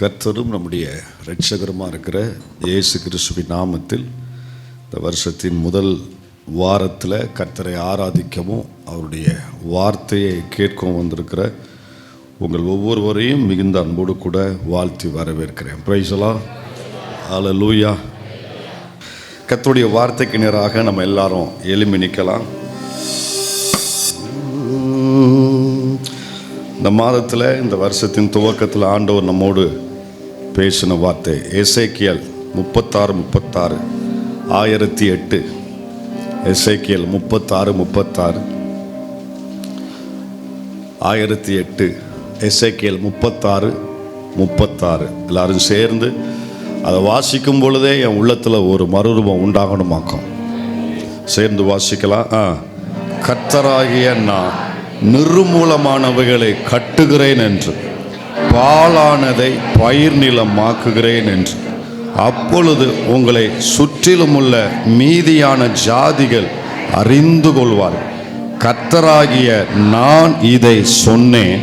கர்த்தரும் நம்முடைய இரட்சகருமாக இருக்கிற இயேசு கிறிஸ்துவின் நாமத்தில் இந்த வருஷத்தின் முதல் வாரத்தில் கர்த்தரை ஆராதிக்கவும் அவருடைய வார்த்தையை கேட்கவும் வந்திருக்கிற உங்கள் ஒவ்வொருவரையும் மிகுந்த அன்போடு கூட வாழ்த்தி வரவேற்கிறேன். Praise the lord. ஹல்லேலூயா. கர்த்தருடைய வார்த்தைக்கு நேராக நம்ம எல்லாரும் எழும்பி நிற்கலாம். இந்த மாதத்தில் இந்த வருஷத்தின் துவக்கத்தில் ஆண்டவர் நம்மோடு பேசின வார்த்தை எசேக்கியேல் 36 1008. எசேக்கியேல் 36 1008. எசேக்கியேல் 36 எல்லாரும் சேர்ந்து அதை வாசிக்கும் பொழுதே என் உள்ளத்தில் ஒரு மறுரூபம் உண்டாகணுமாக்கும். சேர்ந்து வாசிக்கலாம். கர்த்தராகிய நான் நிர்மூலமானவைகளை கட்டுகிறேன் என்று, பாழானதை பயிர் நிலமாக்குகிறேன் என்று, அப்பொழுது உங்களை சுற்றிலும் உள்ள மீதியான ஜாதிகள் அறிந்து கொள்வார்கள். கர்த்தராகிய நான் இதை சொன்னேன்,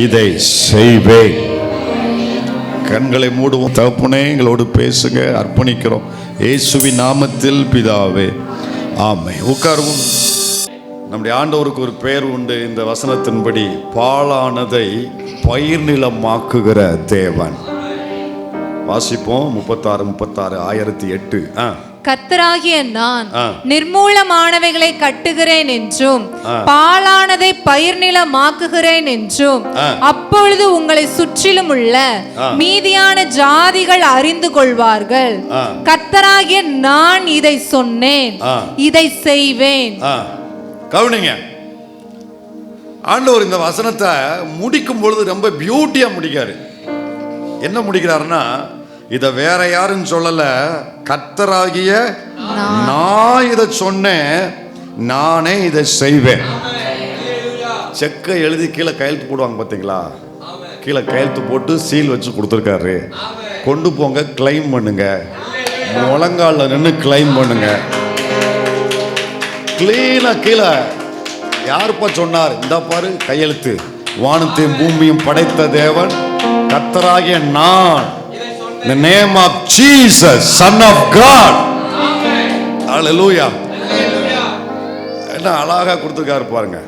இதை செய்வேன். கண்களை மூடுவோம். தகப்பனே, எங்களோடு பேசுங்க. அர்ப்பணிக்கிறோம் இயேசுவின் நாமத்தில் பிதாவே, ஆமென். உட்காருவோம். நம்முடைய ஆண்டவருக்கு ஒரு பெயர் உண்டு. இந்த வசனத்தின்படி பாழானதை பயிர் நிலமாக்குகிற தேவன். வாசிப்போம். 36 1008. கர்த்தராகிய நான் நிர்மூலமானவைகளை கட்டுகிறேன் என்றும் பாழானதை பயிர் நிலமாக்குகிறேன் என்றும், அப்பொழுது உங்களை சுற்றிலும் உள்ள மீதியான ஜாதிகள் அறிந்து கொள்வார்கள். கர்த்தராகிய நான் இதை சொன்னேன், இதை செய்வேன். கவனிங்க, ஆண்டவர் இந்த வசனத்தை முடிக்கும் பொழுது ரொம்ப பியூட்டியா முடிக்காரு. என்ன முடிக்கிறாருன்னா, இதை வேற யாரும் சொல்லல, கர்த்தராகிய நான் இதை சொன்னேன், நானே இதை செய்வேன். செக்கை எழுதி கீழே கையெழுத்து போடுவாங்க பார்த்தீங்களா? கீழே கையெழுத்து போட்டு சீல் வச்சு கொடுத்துருக்காரு. கொண்டு போங்க, கிளைம் பண்ணுங்க, முழங்கால நின்று கிளைம் பண்ணுங்க. கிளீனா கீழே யாருப்பா சொன்னார்? இந்த பாரு கையெழுத்து. வானத்தையும் பூமியும் படைத்த தேவன் கர்த்தராகிய நான், the name of Jesus, son of God. Hallelujah. என்ன அழகா கொடுத்துருக்காரு பாருங்க.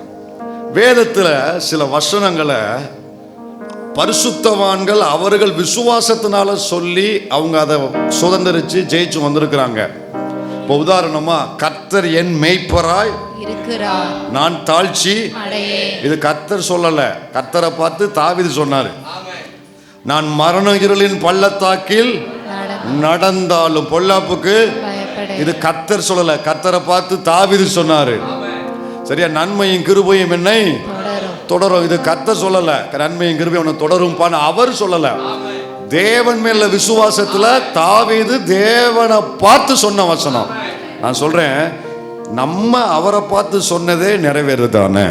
வேதத்துல சில வசனங்களை பரிசுத்தவான்கள் அவர்கள் விசுவாசத்தினால சொல்லி அவங்க அதை சுதந்திரிச்சு ஜெயிச்சு வந்திருக்கிறாங்க. இப்போ உதாரணமா, கர்த்தர் என் மேய்ப்பராய் இருக்கிறார், நான் தாழ்ச்சி அடையேன். இது கர்த்தர் சொல்லல, கர்த்தரை பார்த்து தாவீது சொன்னாரு. நான் மரண இருளின் பள்ளத்தாக்கில் நடந்தாலும் பொல்லாப்புக்கு, இது கர்த்தர் சொல்லல, கர்த்தரை பார்த்து தாவீது சொன்னாரு. சரியா? நன்மையும் கிருபையும் என்னை தொடரும், இது கர்த்தர் சொல்லல. நன்மையும் கிருபையும் உன்னை தொடரும் அவர் சொல்லல. தேவன் மேல விசுவாசத்துல தாவீது தேவனை பார்த்து சொன்ன வசனம். நான் சொல்றேன், நம்ம அவரை பார்த்து சொன்னதே நிறைவேறுதானே?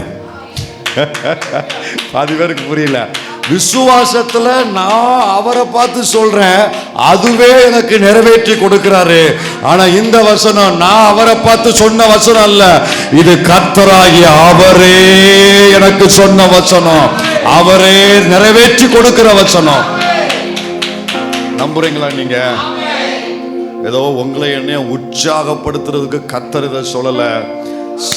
பாதி பேருக்கு புரியல. விசுவாசத்துல நான் அவரை பார்த்து சொல்றேன், அதுவே எனக்கு நிறைவேற்றி கொடுக்கிறாரு. ஆனா இந்த வசனம் நான் அவரை பார்த்து சொன்ன வசனம் அல்ல, இது கர்த்தராகிய அவரே எனக்கு சொன்ன வசனம், அவரே நிறைவேற்றி கொடுக்கிற வசனம். நம்புறீங்களா நீங்க? ஏதோ உங்களை என்ன உற்சாகப்படுத்துறதுக்கு கர்த்தர் இதை சொல்லல.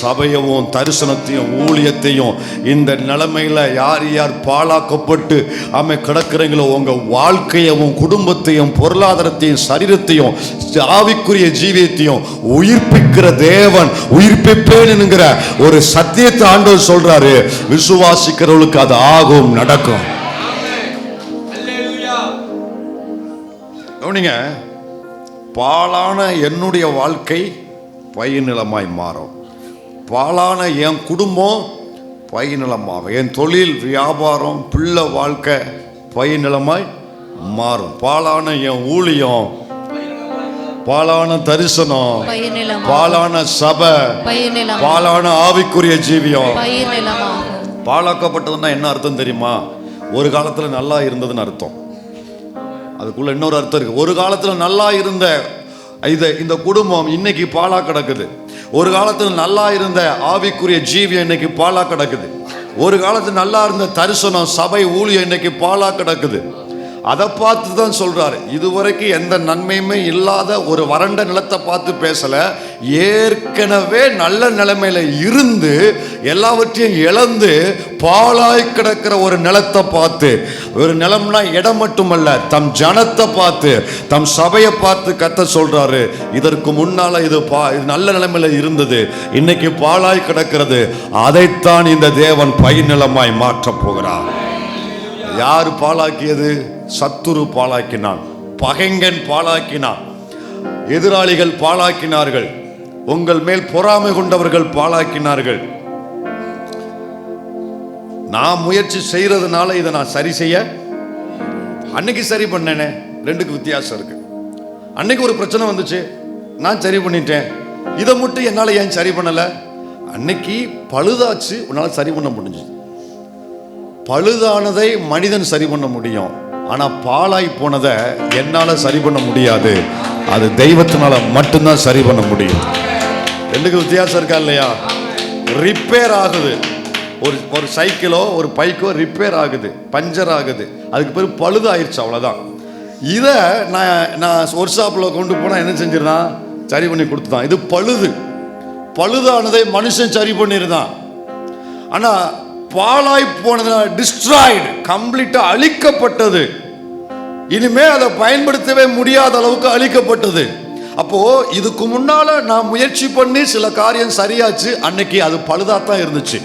சபையவும் தரிசனத்தையும் ஊழியத்தையும் இந்த நிலைமையில யார் யார் பாழாக்கப்பட்டு கிடக்குறீங்களோ, உங்க வாழ்க்கையவும் குடும்பத்தையும் பொருளாதாரத்தையும் சரீரத்தையும் ஆவிக்குரிய ஜீவியத்தையும் உயிர்ப்பிக்கிற தேவன், உயிர்ப்பிப்பேன் என்கிற ஒரு சத்தியத்தை ஆண்டவர் சொல்றாரு. விசுவாசிக்கிறவர்களுக்கு அது ஆகும், நடக்கும். கவனிங்க, பாழான என்னுடைய வாழ்க்கை பயிர் நிலமாய் மாறும். பாழான என் குடும்பம் பயிர் நிலமாகும். என் தொழில் வியாபாரம் பிள்ளை வாழ்க்கை பயிர் நிலமாய் மாறும். பாழான என் ஊழியம், பாழான தரிசனம், பாழான சபை, பாழான ஆவிக்குரிய ஜீவியம் பாழாக்கப்பட்டதுன்னா என்ன அர்த்தம் தெரியுமா? ஒரு காலத்துல நல்லா இருந்ததுன்னு அர்த்தம். அதுக்குள்ள இன்னொரு அர்த்தம் இருக்கு. ஒரு காலத்துல நல்லா இருந்த இந்த குடும்பம் இன்னைக்கு பாழா கிடக்குது. ஒரு காலத்துல நல்லா இருந்த ஆவிக்குரிய ஜீவியம் இன்னைக்கு பாழா கிடக்குது. ஒரு காலத்துல நல்லா இருந்த தரிசனம், சபை, ஊழியம் இன்னைக்கு பாழா கிடக்குது. அதை பார்த்து தான் சொல்றாரு. இதுவரைக்கும் எந்த நன்மையுமே இல்லாத ஒரு வறண்ட நிலத்தை பார்த்து பேசல. ஏற்கனவே நல்ல நிலைமையில இருந்து எல்லாவற்றையும் இழந்து பாழாய் கிடக்கிற ஒரு நிலத்தை பார்த்து, ஒரு நிலம்னா இடம் மட்டுமல்ல, தம் ஜனத்தை பார்த்து, தம் சபையை பார்த்து கத்த சொல்றாரு, இதற்கு முன்னால இது நல்ல நிலைமையில இருந்தது, இன்னைக்கு பாழாய் கிடக்கிறது. அதைத்தான் இந்த தேவன் பயிர்நிலமாய் மாற்றப் போகிறார். யாரு பாழாக்கியது? சத்துரு பாழாக்கினான், பகைங்கன் பாழாக்கினான், எதிராளிகள் பாழாக்கினார்கள், உங்கள் மேல் பொறாமை கொண்டவர்கள் பாழாக்கினார்கள். நான் முயற்சி செய்யறதுனால இதை நான் சரி செய்ய, அன்னைக்கு சரி பண்ணேனே, ரெண்டுக்கு வித்தியாசம் இருக்கு. அன்னைக்கு ஒரு பிரச்சனை வந்துச்சு, நான் சரி பண்ணிட்டேன், இதை மட்டும் என்னால் ஏன் சரி பண்ணல? அன்னைக்கு பழுதாச்சு, உன்னால் சரி பண்ண முடிஞ்சு. பழுதானதை மனிதன் சரி பண்ண முடியும், ஆனா பாழாய் போனதை என்னால சரி பண்ண முடியாது. அது தெய்வத்தினால மட்டும்தான் சரி பண்ண முடியும். ரெண்டுக்கு வித்தியாசம் இருக்கா இல்லையா? ரிப்பேர் ஆகுது, ஒரு சைக்கிளோ ஒரு பைக்கோ ரிப்பேர் ஆகுது, பஞ்சர் ஆகுது, அதுக்கு பேர் பழுதாயிருச்சு, அவ்வளோதான். இதை நான் ஒர்க் ஷாப்பில் கொண்டு போனால் என்ன செஞ்சிருந்தான்? சரி பண்ணி கொடுத்துதான். இது பழுதானதை மனுஷன் சரி பண்ணிருந்தான். ஆனால் பாழாய் போனதுனால டிஸ்ட்ராய்டு, கம்ப்ளீட்டா அழிக்கப்பட்டது. இனிமே அதை பயன்படுத்தவே முடியாத அளவுக்கு அழிக்கப்பட்டது. அப்போ இதுக்கு முன்னால நான் முயற்சி பண்ணி சில காரியம் சரியாச்சு, அன்னைக்கு அது பழுதாத்தான் இருந்துச்சு.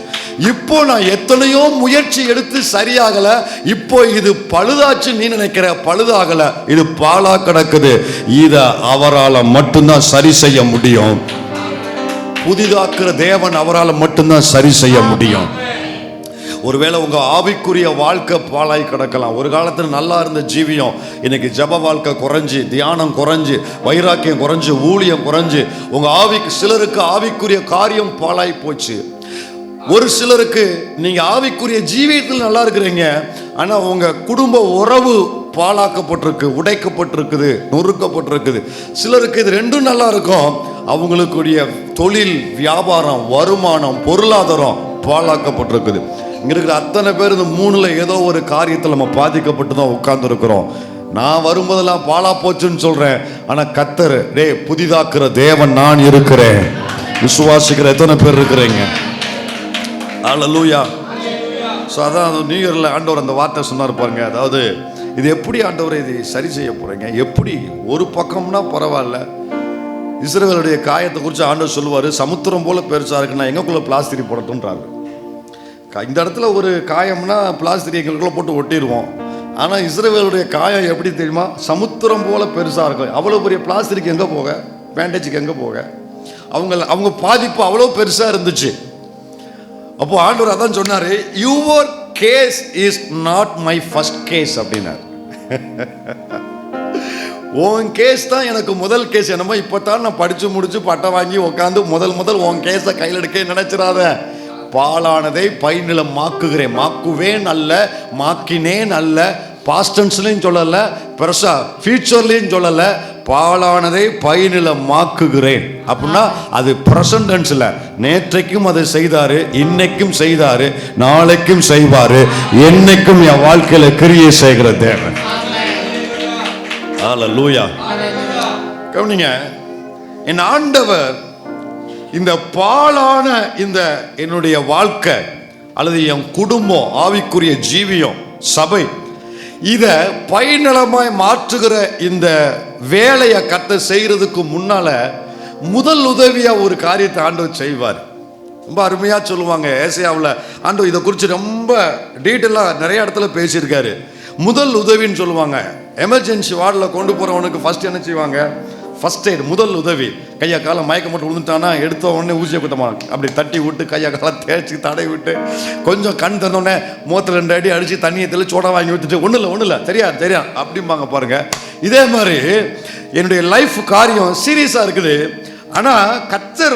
இப்போ நான் எத்தனையோ முயற்சி எடுத்து சரியாகல, இப்போ இது பழுதாச்சு நீ நினைக்கிற, பழுதாகல, இது பாழா கிடக்குது. இதை அவரால் மட்டும்தான் சரி செய்ய முடியும். புதிதாக்குற தேவன் அவரால் மட்டும்தான் சரி செய்ய முடியும். ஒருவேளை உங்க ஆவிக்குரிய வாழ்க்கை பாழாய் கிடக்கலாம். ஒரு காலத்தில் நல்லா இருந்த ஜீவியம் இன்னைக்கு ஜப வாழ்க்கை குறைஞ்சு, தியானம் குறைஞ்சு, வைராக்கியம் குறைஞ்சு, ஊழியம் குறைஞ்சு, உங்க சிலருக்கு ஆவிக்குரிய காரியம் பாழாய் போச்சு. ஒரு சிலருக்கு நீங்க ஆவிக்குரிய ஜீவியத்தில் நல்லா இருக்கிறீங்க, ஆனா உங்க குடும்ப உறவு பாழாக்கப்பட்டிருக்கு, உடைக்கப்பட்டிருக்குது, நொறுக்கப்பட்டிருக்குது. சிலருக்கு இது ரெண்டும் நல்லா இருக்கும், அவங்களுக்குரிய தொழில், வியாபாரம், வருமானம், பொருளாதாரம் பாழாக்கப்பட்டிருக்குது. இங்க இருக்கிற அத்தனை பேர் இந்த மூணுல ஏதோ ஒரு காரியத்தில் நம்ம பாதிக்கப்பட்டு தான் உட்கார்ந்து இருக்கிறோம். நான் வரும்போதெல்லாம் பாழா போச்சுன்னு சொல்றேன், ஆனா கர்த்தர் புதிதாக்குற தேவன் நான் இருக்கிறேன். விசுவாசிக்கிற எத்தனை பேர் இருக்கிறீங்க? அல்லேலூயா. ஸோ அதான் நியூ இயர்ல ஆண்டவர் அந்த வார்த்தை சொன்னார் பாருங்க. அதாவது இது எப்படி ஆண்டவரை இது சரி செய்ய போறீங்க? எப்படி? ஒரு பக்கம்னா பரவாயில்ல, இஸ்ரவேலுடைய காயத்தை குறித்து ஆண்டவர் சொல்லுவார், சமுத்திரம் போல பெருசா இருக்கு, நான் எங்கக்குள்ள பிளாஸ்டிரி போடட்டும்ன்றாரு. இந்த இடத்துல ஒரு காயம்னா பிளாஸ்டிக் எங்களுக்குள்ள போட்டு ஒட்டிடுவோம். ஆனால் இஸ்ரவேலுடைய காயம் எப்படி தெரியுமா? சமுத்திரம் போல பெருசாக இருக்கும். அவ்வளோ பெரிய பிளாஸ்டிக் எங்கே போக, பேண்டேஜுக்கு எங்கே போக? அவங்க பாதிப்பு அவ்வளோ பெருசாக இருந்துச்சு. அப்போ ஆண்டவர் அதான் சொன்னார், your case is not my first case அப்படின்னார். உன் கேஸ் தான் எனக்கு முதல் கேஸ். என்னமோ இப்போ தான் நான் படித்து முடிச்சு பட்டம் வாங்கி உட்காந்து முதல் உன் கேஸை கையில் எடுக்க நினைச்சிடாத. பாலானதை பைநிலம் மாக்குகிறேன், மாக்குவேன் அல்ல, மாக்கினேன் அல்ல, பாஸ்டன்ஸ்லையும் சொல்லலை, பெருசா ஃபியூச்சர்லையும் சொல்லலை. பாலானதை பைநிலம் மாக்குகிறேன் அப்படின்னா அது பிரசன்ட் டென்ஸ்ல, நேற்றைக்கும் அதை செய்தாரு, இன்னைக்கும் செய்தாரு, நாளைக்கும் செய்வாரு, என்னைக்கும் என் வாழ்க்கையில கிரியை செய்கிற தேவன். அல்லேலூயா. கவனிங்க, என் ஆண்டவர் இந்த பாழான இந்த என்னுடைய வாழ்க்கை அல்லது என் குடும்பம், ஆவிக்குரிய ஜீவியம், சபை, இத பைநிலமாய் மாற்றுகிற இந்த வேலையை கத்த செய்யறதுக்கு முன்னால முதல் உதவியா ஒரு காரியத்தை ஆண்டவர் செய்வார். ரொம்ப அருமையா சொல்லுவாங்க ஏசாயாவில். ஆண்டவர் இதை குறித்து ரொம்ப டீட்டெயிலா நிறைய இடத்துல பேசியிருக்காரு. முதல் உதவின்னு சொல்லுவாங்க. எமர்ஜென்சி வார்டில் கொண்டு போறவனுக்கு ஃபர்ஸ்ட் என்ன செய்வாங்க? ஃபர்ஸ்ட் எய்ட், முதல் உதவி. கையை காலை மயக்கம் மட்டும் விழுந்துட்டானா எடுத்த உடனே ஊசியை குத்தமா அப்படி தட்டி விட்டு கையை காலை தேய்ச்சி தடை விட்டு கொஞ்சம் கண் திறந்தோடனே மூத்தில் 2 அடி அடித்து தண்ணியை தெளிச்சு சோடா வாங்கி ஊற்றிட்டு ஒன்றும் இல்லை தெரியும் அப்படிம்பாங்க பாருங்க. இதே மாதிரி என்னுடைய லைஃப் காரியம் சீரியஸாக இருக்குது. ஆனா கர்த்தர்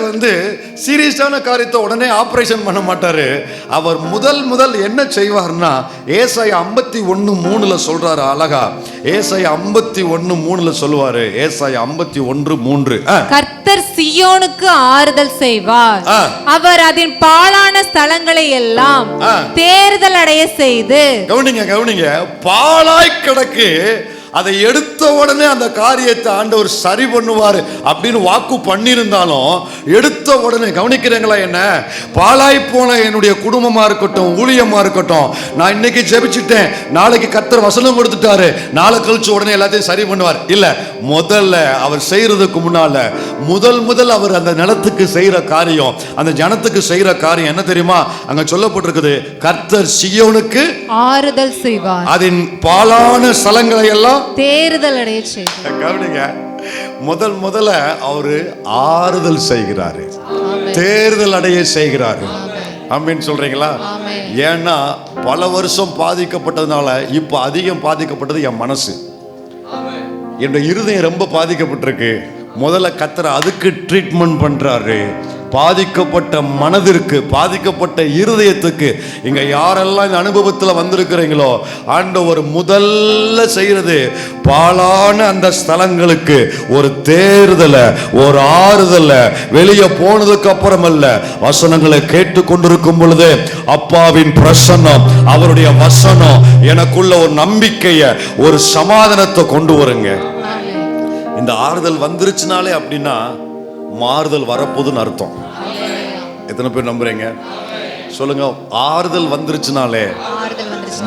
சீரியஸான காரியத்தை உடனே ஆபரேஷன் பண்ண மாட்டாரு. அவர் முதல் என்ன செய்வார்னா, ஏசாயா 51:3 சொல்றாரு அழகா. ஏசாயா 51:3 சொல்லுவாரு. ஏசாயா 51:3 கர்த்தர் சீயோனுக்கு ஆறுதல் செய்வார், அவர் அதன் பாழான ஸ்தலங்களை எல்லாம் தேறுதல் அடைய செய்து. கவனிங்க, பாழாய் கிடக்கு, அதை எடுத்த உடனே அந்த காரியத்தை ஆண்டவர் சரி பண்ணுவார் அப்படின்னு வாக்கு பண்ணியிருந்தாலும், எடுத்த உடனே கவனிக்கிறீங்களா, என்ன பாழாய் போன என்னுடைய குடும்பமா இருக்கட்டும், ஊழியமா இருக்கட்டும், நான் இன்னைக்கு ஜெபிச்சுட்டேன், நாளைக்கு கர்த்தர் வசனம் கொடுத்துட்டாரு, நாளை கழிச்சு உடனே எல்லாத்தையும் சரி பண்ணுவார் இல்ல. முதல்ல அவர் செய்யறதுக்கு முன்னால முதல் அவர் அந்த நிலத்துக்கு செய்யற காரியம், அந்த ஜனத்துக்கு செய்யற காரியம் என்ன தெரியுமா? அங்க சொல்லப்பட்டிருக்குது, கர்த்தர் சீயோனுக்கு ஆறுதல் செய்வார், அதன் பாழான ஸ்தலங்களை எல்லாம் தேறுதல் அடைய செய்வார். கவனிங்க, முதல்ல அவரு ஆறுதல் செய்கிறாரு, தேறுதல் அடைய செய்கிறாரு. ஆமென் சொல்றீங்களா? ஏன்னா பல வருஷம் பாதிக்கப்பட்டதுனால இப்ப அதிகம் பாதிக்கப்பட்டது என் மனசு, என்னுடைய இருதயம் ரொம்ப பாதிக்கப்பட்டிருக்கு. முதல்ல கர்த்தர் அதுக்கு ட்ரீட்மெண்ட் பண்றாரு. பாதிக்கப்பட்ட மனதிற்கு, பாதிக்கப்பட்ட இருதயத்துக்கு, இங்க யாரெல்லாம் இந்த அனுபவத்தில் வந்திருக்கிறீங்களோ, ஆண்டவர் முதல்ல செய்யறது பாழான அந்த ஸ்தலங்களுக்கு ஒரு தேறுதலை, ஒரு ஆறுதலை. வெளியே போனதுக்கு அப்புறம் அல்ல, வசனங்களை கேட்டு கொண்டிருக்கும் பொழுது அப்பாவின் பிரசன்னம், அவருடைய வசனம் எனக்குள்ள ஒரு நம்பிக்கைய, ஒரு சமாதானத்தை கொண்டு வருங்க. இந்த ஆறுதல் வந்துருச்சுனாலே அப்படின்னா மாறுதல் வரப்போகுதுன்னு அர்த்தம். எத்தனை பேர் நம்புறீங்க சொல்லுங்க? ஆறுதல் வந்துருச்சுனாலே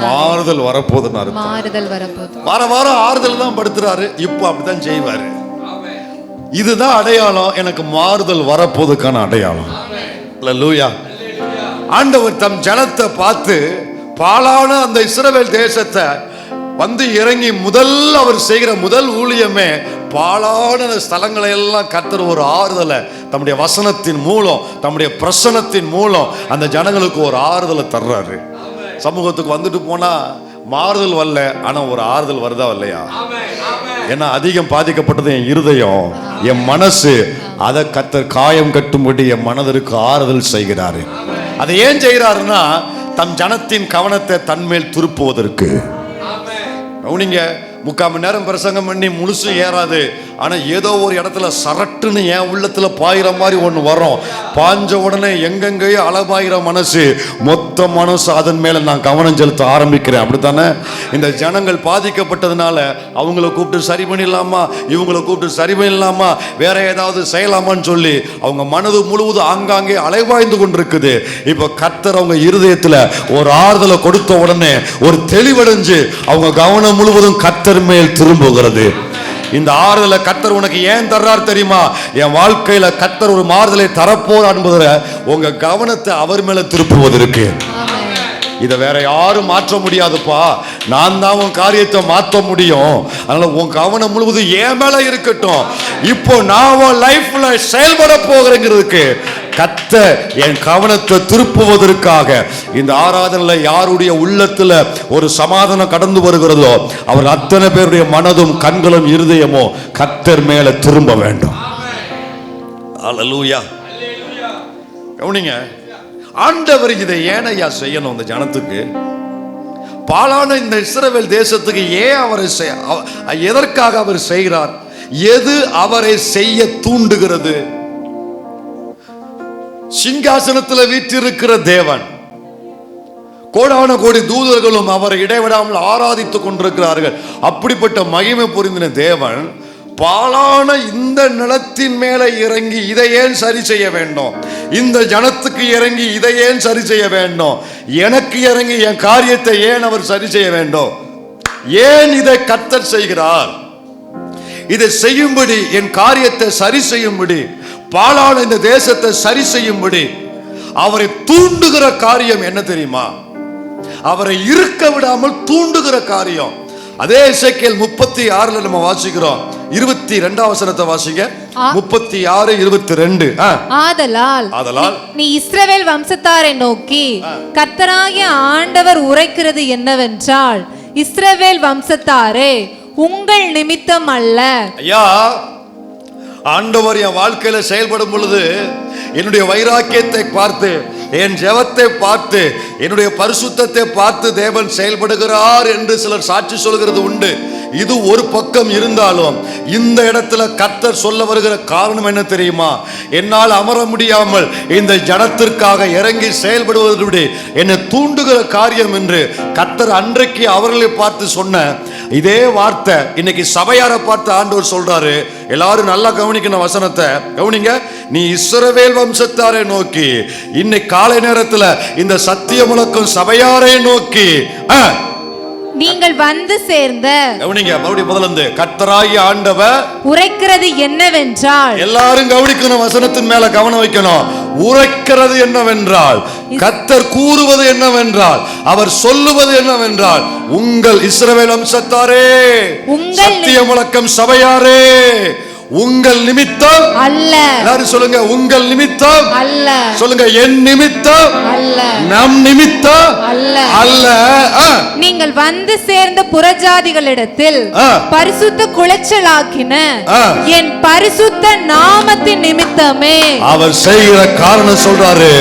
மாறுதல் வரப்போகுதுன்னு அர்த்தம். வாரம் ஆறுதல் தான் படுத்துறாரு, இப்போ அப்படித்தான் செய்வாரு. இதுதான் அடையாளம், எனக்கு மாறுதல் வரப்போதுக்கான அடையாளம். அல்லேலூயா. ஆண்டவர் தம் ஜனத்தை பார்த்து பாழான அந்த இஸ்ரவேல் தேசத்தை இறங்கி அவர் செய்கிற முதல் ஊழியமே பாழான ஸ்தலங்களை எல்லாம் கர்த்தர் ஒரு ஆறுதலை தம்முடைய வசனத்தின் மூலம், தம்முடைய பிரசனத்தின் மூலம் அந்த ஜனங்களுக்கு ஒரு ஆறுதலை தர்றாரு. சமூகத்துக்கு வந்துட்டு போனா மாறுதல் வரல, ஆனா ஒரு ஆறுதல் வருதா இல்லையா? ஏன்னா அதிகம் பாதிக்கப்பட்டது என் இருதயம், என் மனசு. அதை கர்த்தர் காயம் கட்டும்படி என் மனதிற்கு ஆறுதல் செய்கிறாரு. அதை ஏன் செய்கிறாருன்னா, தம் ஜனத்தின் கவனத்தை தன்மேல் திருப்புவதற்கு. நீங்க 3/4 மணி நேரம் பிரசங்கம் பண்ணி முழுசும் ஏறாது, ஆனா ஏதோ ஒரு இடத்துல சரட்டுன்னு என் உள்ளத்துல பாயிற மாதிரி ஒண்ணு வரும். பாஞ்ச உடனே எங்கெங்கயோ அளபாயிர மனசு, மொத்த மனசு அதன் மேல நான் கவனம் செலுத்த ஆரம்பிக்கிறேன். அப்படித்தானே? இந்த ஜனங்கள் பாதிக்கப்பட்டதுனால அவங்கள கூப்பிட்டு சரி பண்ணிடலாமா, இவங்களை கூப்பிட்டு சரி பண்ணிடலாமா, வேற ஏதாவது செய்யலாமான்னு சொல்லி அவங்க மனது முழுவதும் ஆங்காங்கே அலைவாய்ந்து கொண்டிருக்குது. இப்ப கர்த்தர் அவங்க இருதயத்துல ஒரு ஆறுதலை கொடுத்த உடனே ஒரு தெளிவடைஞ்சு அவங்க கவனம் முழுவதும் கர்த்தர் மேல் திரும்புகிறது. இந்த ஆறுதலை கர்த்தர் உனக்கு ஏன் தர்றார் தெரியுமா? என் வாழ்க்கையில கர்த்தர் ஒரு மாறுதலை தரப்போறார் என்பதை உங்க கவனத்தை அவர் மேல திருப்புவதற்கு. இதை வேற யாரும் மாற்ற முடியாதுப்பா, நான் தான் உன் காரியத்தை மாற்ற முடியும். அதனால உன் கவனம் முழுவதும் என் மேல இருக்கட்டும். இப்போ நான் உன் லைஃப்ல செயல்பட போகிறேங்கிறதுக்கு கர்த்தர் என் கவனத்தை திருப்புவதற்காக இந்த ஆராதனையில யாருடைய உள்ளத்துல ஒரு சமாதானம் கடந்து வருகிறதோ அவர் அத்தனை பேருடைய மனதும் கண்களும் இருதயமோ கர்த்தர் மேல திரும்ப வேண்டும். அல்லேலூயா. கவனிங்க, ஆண்டவர் இதை ஏனையா செய்யணும்? இந்த ஜனத்துக்கு, பாழான இந்த இஸ்ரவேல் தேசத்துக்கு ஏன் அவரை எதற்காக அவர் செய்கிறார்? எது அவரை செய்ய தூண்டுகிறது? சிங்காசனத்தில் வீற்றிருக்கிற தேவன், கோடான கோடி தூதர்களும் அவரை இடைவிடாமல் ஆராதித்துக் கொண்டிருக்கிறார்கள். அப்படிப்பட்ட மகிமை பொருந்தின தேவன் பாழான இந்த நிலத்தின் மேல இறங்கி இதை ஏன் சரி செய்ய வேண்டும்? இந்த ஜனத்துக்கு இறங்கி இதை ஏன் சரி செய்ய வேண்டும்? எனக்கு இறங்கி என் காரியத்தை ஏன் அவர் சரி செய்ய வேண்டும்? ஏன் இதை கர்த்தர் செய்கிறார்? இதை செய்யும்படி, என் காரியத்தை சரி செய்யும்படி, பாழான இந்த தேசத்தை சரி செய்யும்படி அவரை தூண்டுகிற காரியம் என்ன தெரியுமா? அவரை இருக்க விடாமல் தூண்டுகிற காரியம். அதே எசேக்கியேல் 36 நம்ம வாசிக்கிறோம். 22 வசனத்தை வாசிங்க. 36:22. ஆதலால் நீ இஸ்ரவேல் வம்சத்தாரை நோக்கி கர்த்தராகிய ஆண்டவர் உரைக்கிறது என்னவென்றால், இஸ்ரவேல் வம்சத்தாரே, உங்கள் நிமித்தம் அல்ல. ஐயா, ஆண்டவர் என் வாழ்க்கையில செயல்படும் பொழுது என்னுடைய வைராக்கியத்தை பார்த்து, என் ஜெபத்தை பார்த்து, என்னுடைய பரிசுத்தத்தை பார்த்து தேவன் செயல்படுகிறார் என்று சிலர் சாட்சி சொல்கிறது உண்டு. இது ஒரு பக்கம் இருந்தாலும் இந்த இடத்துல கர்த்தர் சொல்ல வருகிற காரணம் என்ன தெரியுமா? என்னால் அமர முடியாமல் இந்த ஜனத்திற்காக இறங்கி செயல்படுவதை என்னை தூண்டுகிற காரியம் என்று கர்த்தர் அன்றைக்கு அவர்களை பார்த்து சொன்ன இதே வார்த்தை இன்னைக்கு சபையாரை பார்த்து ஆண்டவர் சொல்றாரு. எல்லாரும் நல்லா கவனிக்கணும் வசனத்தை, கவனிங்க. நீ இஸ்ரவேல் வம்சத்தாரை நோக்கி, இன்னைக்கு காலை நேரத்துல இந்த சத்திய முழக்கம் சபையாரை நோக்கி நீங்கள் வந்து சேர்ந்த, கவனிங்க மறுபடியும் முதல்ல இருந்து, கர்த்தராகிய ஆண்டவர் உரைக்கிறது என்னவென்றால், எல்லாரும் கவனிக்கணும், வசனத்தின் மேல கவனம் வைக்கணும். உரைக்கிறது என்னவென்றால், கர்த்தர் கூறுவது என்னவென்றால், அவர் சொல்லுவது என்னவென்றால், உங்கள் இஸ்ரவேல் வம்சத்தாரே, சத்திய முழக்கம் சபையாரே, உங்கள் நிமித்தம் அல்ல. எல்லாரும் சொல்லுங்க, உங்கள் நிமித்தம் அல்ல. சொல்லுங்க, என் நிமித்தம் அல்ல, நம் நிமித்தம் அல்ல. அல்ல. நீங்கள் வந்து சேர்ந்த புறஜாதிகளிடத்தில் பரிசுத்த குலைச்சலாக்கின என் பரிசுத்த நாமத்தின் நிமித்தமே. அவர் செய்கிற காரணம் சொல்றாரு,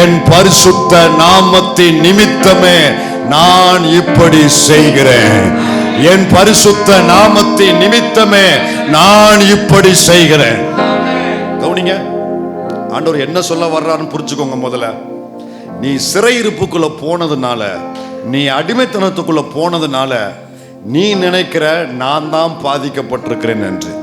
என் பரிசுத்த நாமத்தின் நிமித்தமே நான் இப்படி செய்கிறேன். என் பரிசுத்த நாமத்தின் நிமித்தமே நான் இப்படி செய்கிறேன். கவனிங்க, ஆண்டவர் என்ன சொல்ல வர்றாருன்னு புரிஞ்சுக்கோங்க. முதல்ல, நீ சிறையிருப்புக்குள்ள போனதுனால, நீ அடிமைத்தனத்துக்குள்ள போனதுனால நீ நினைக்கிற நான் தான் பாதிக்கப்பட்டிருக்கிறேன் என்று.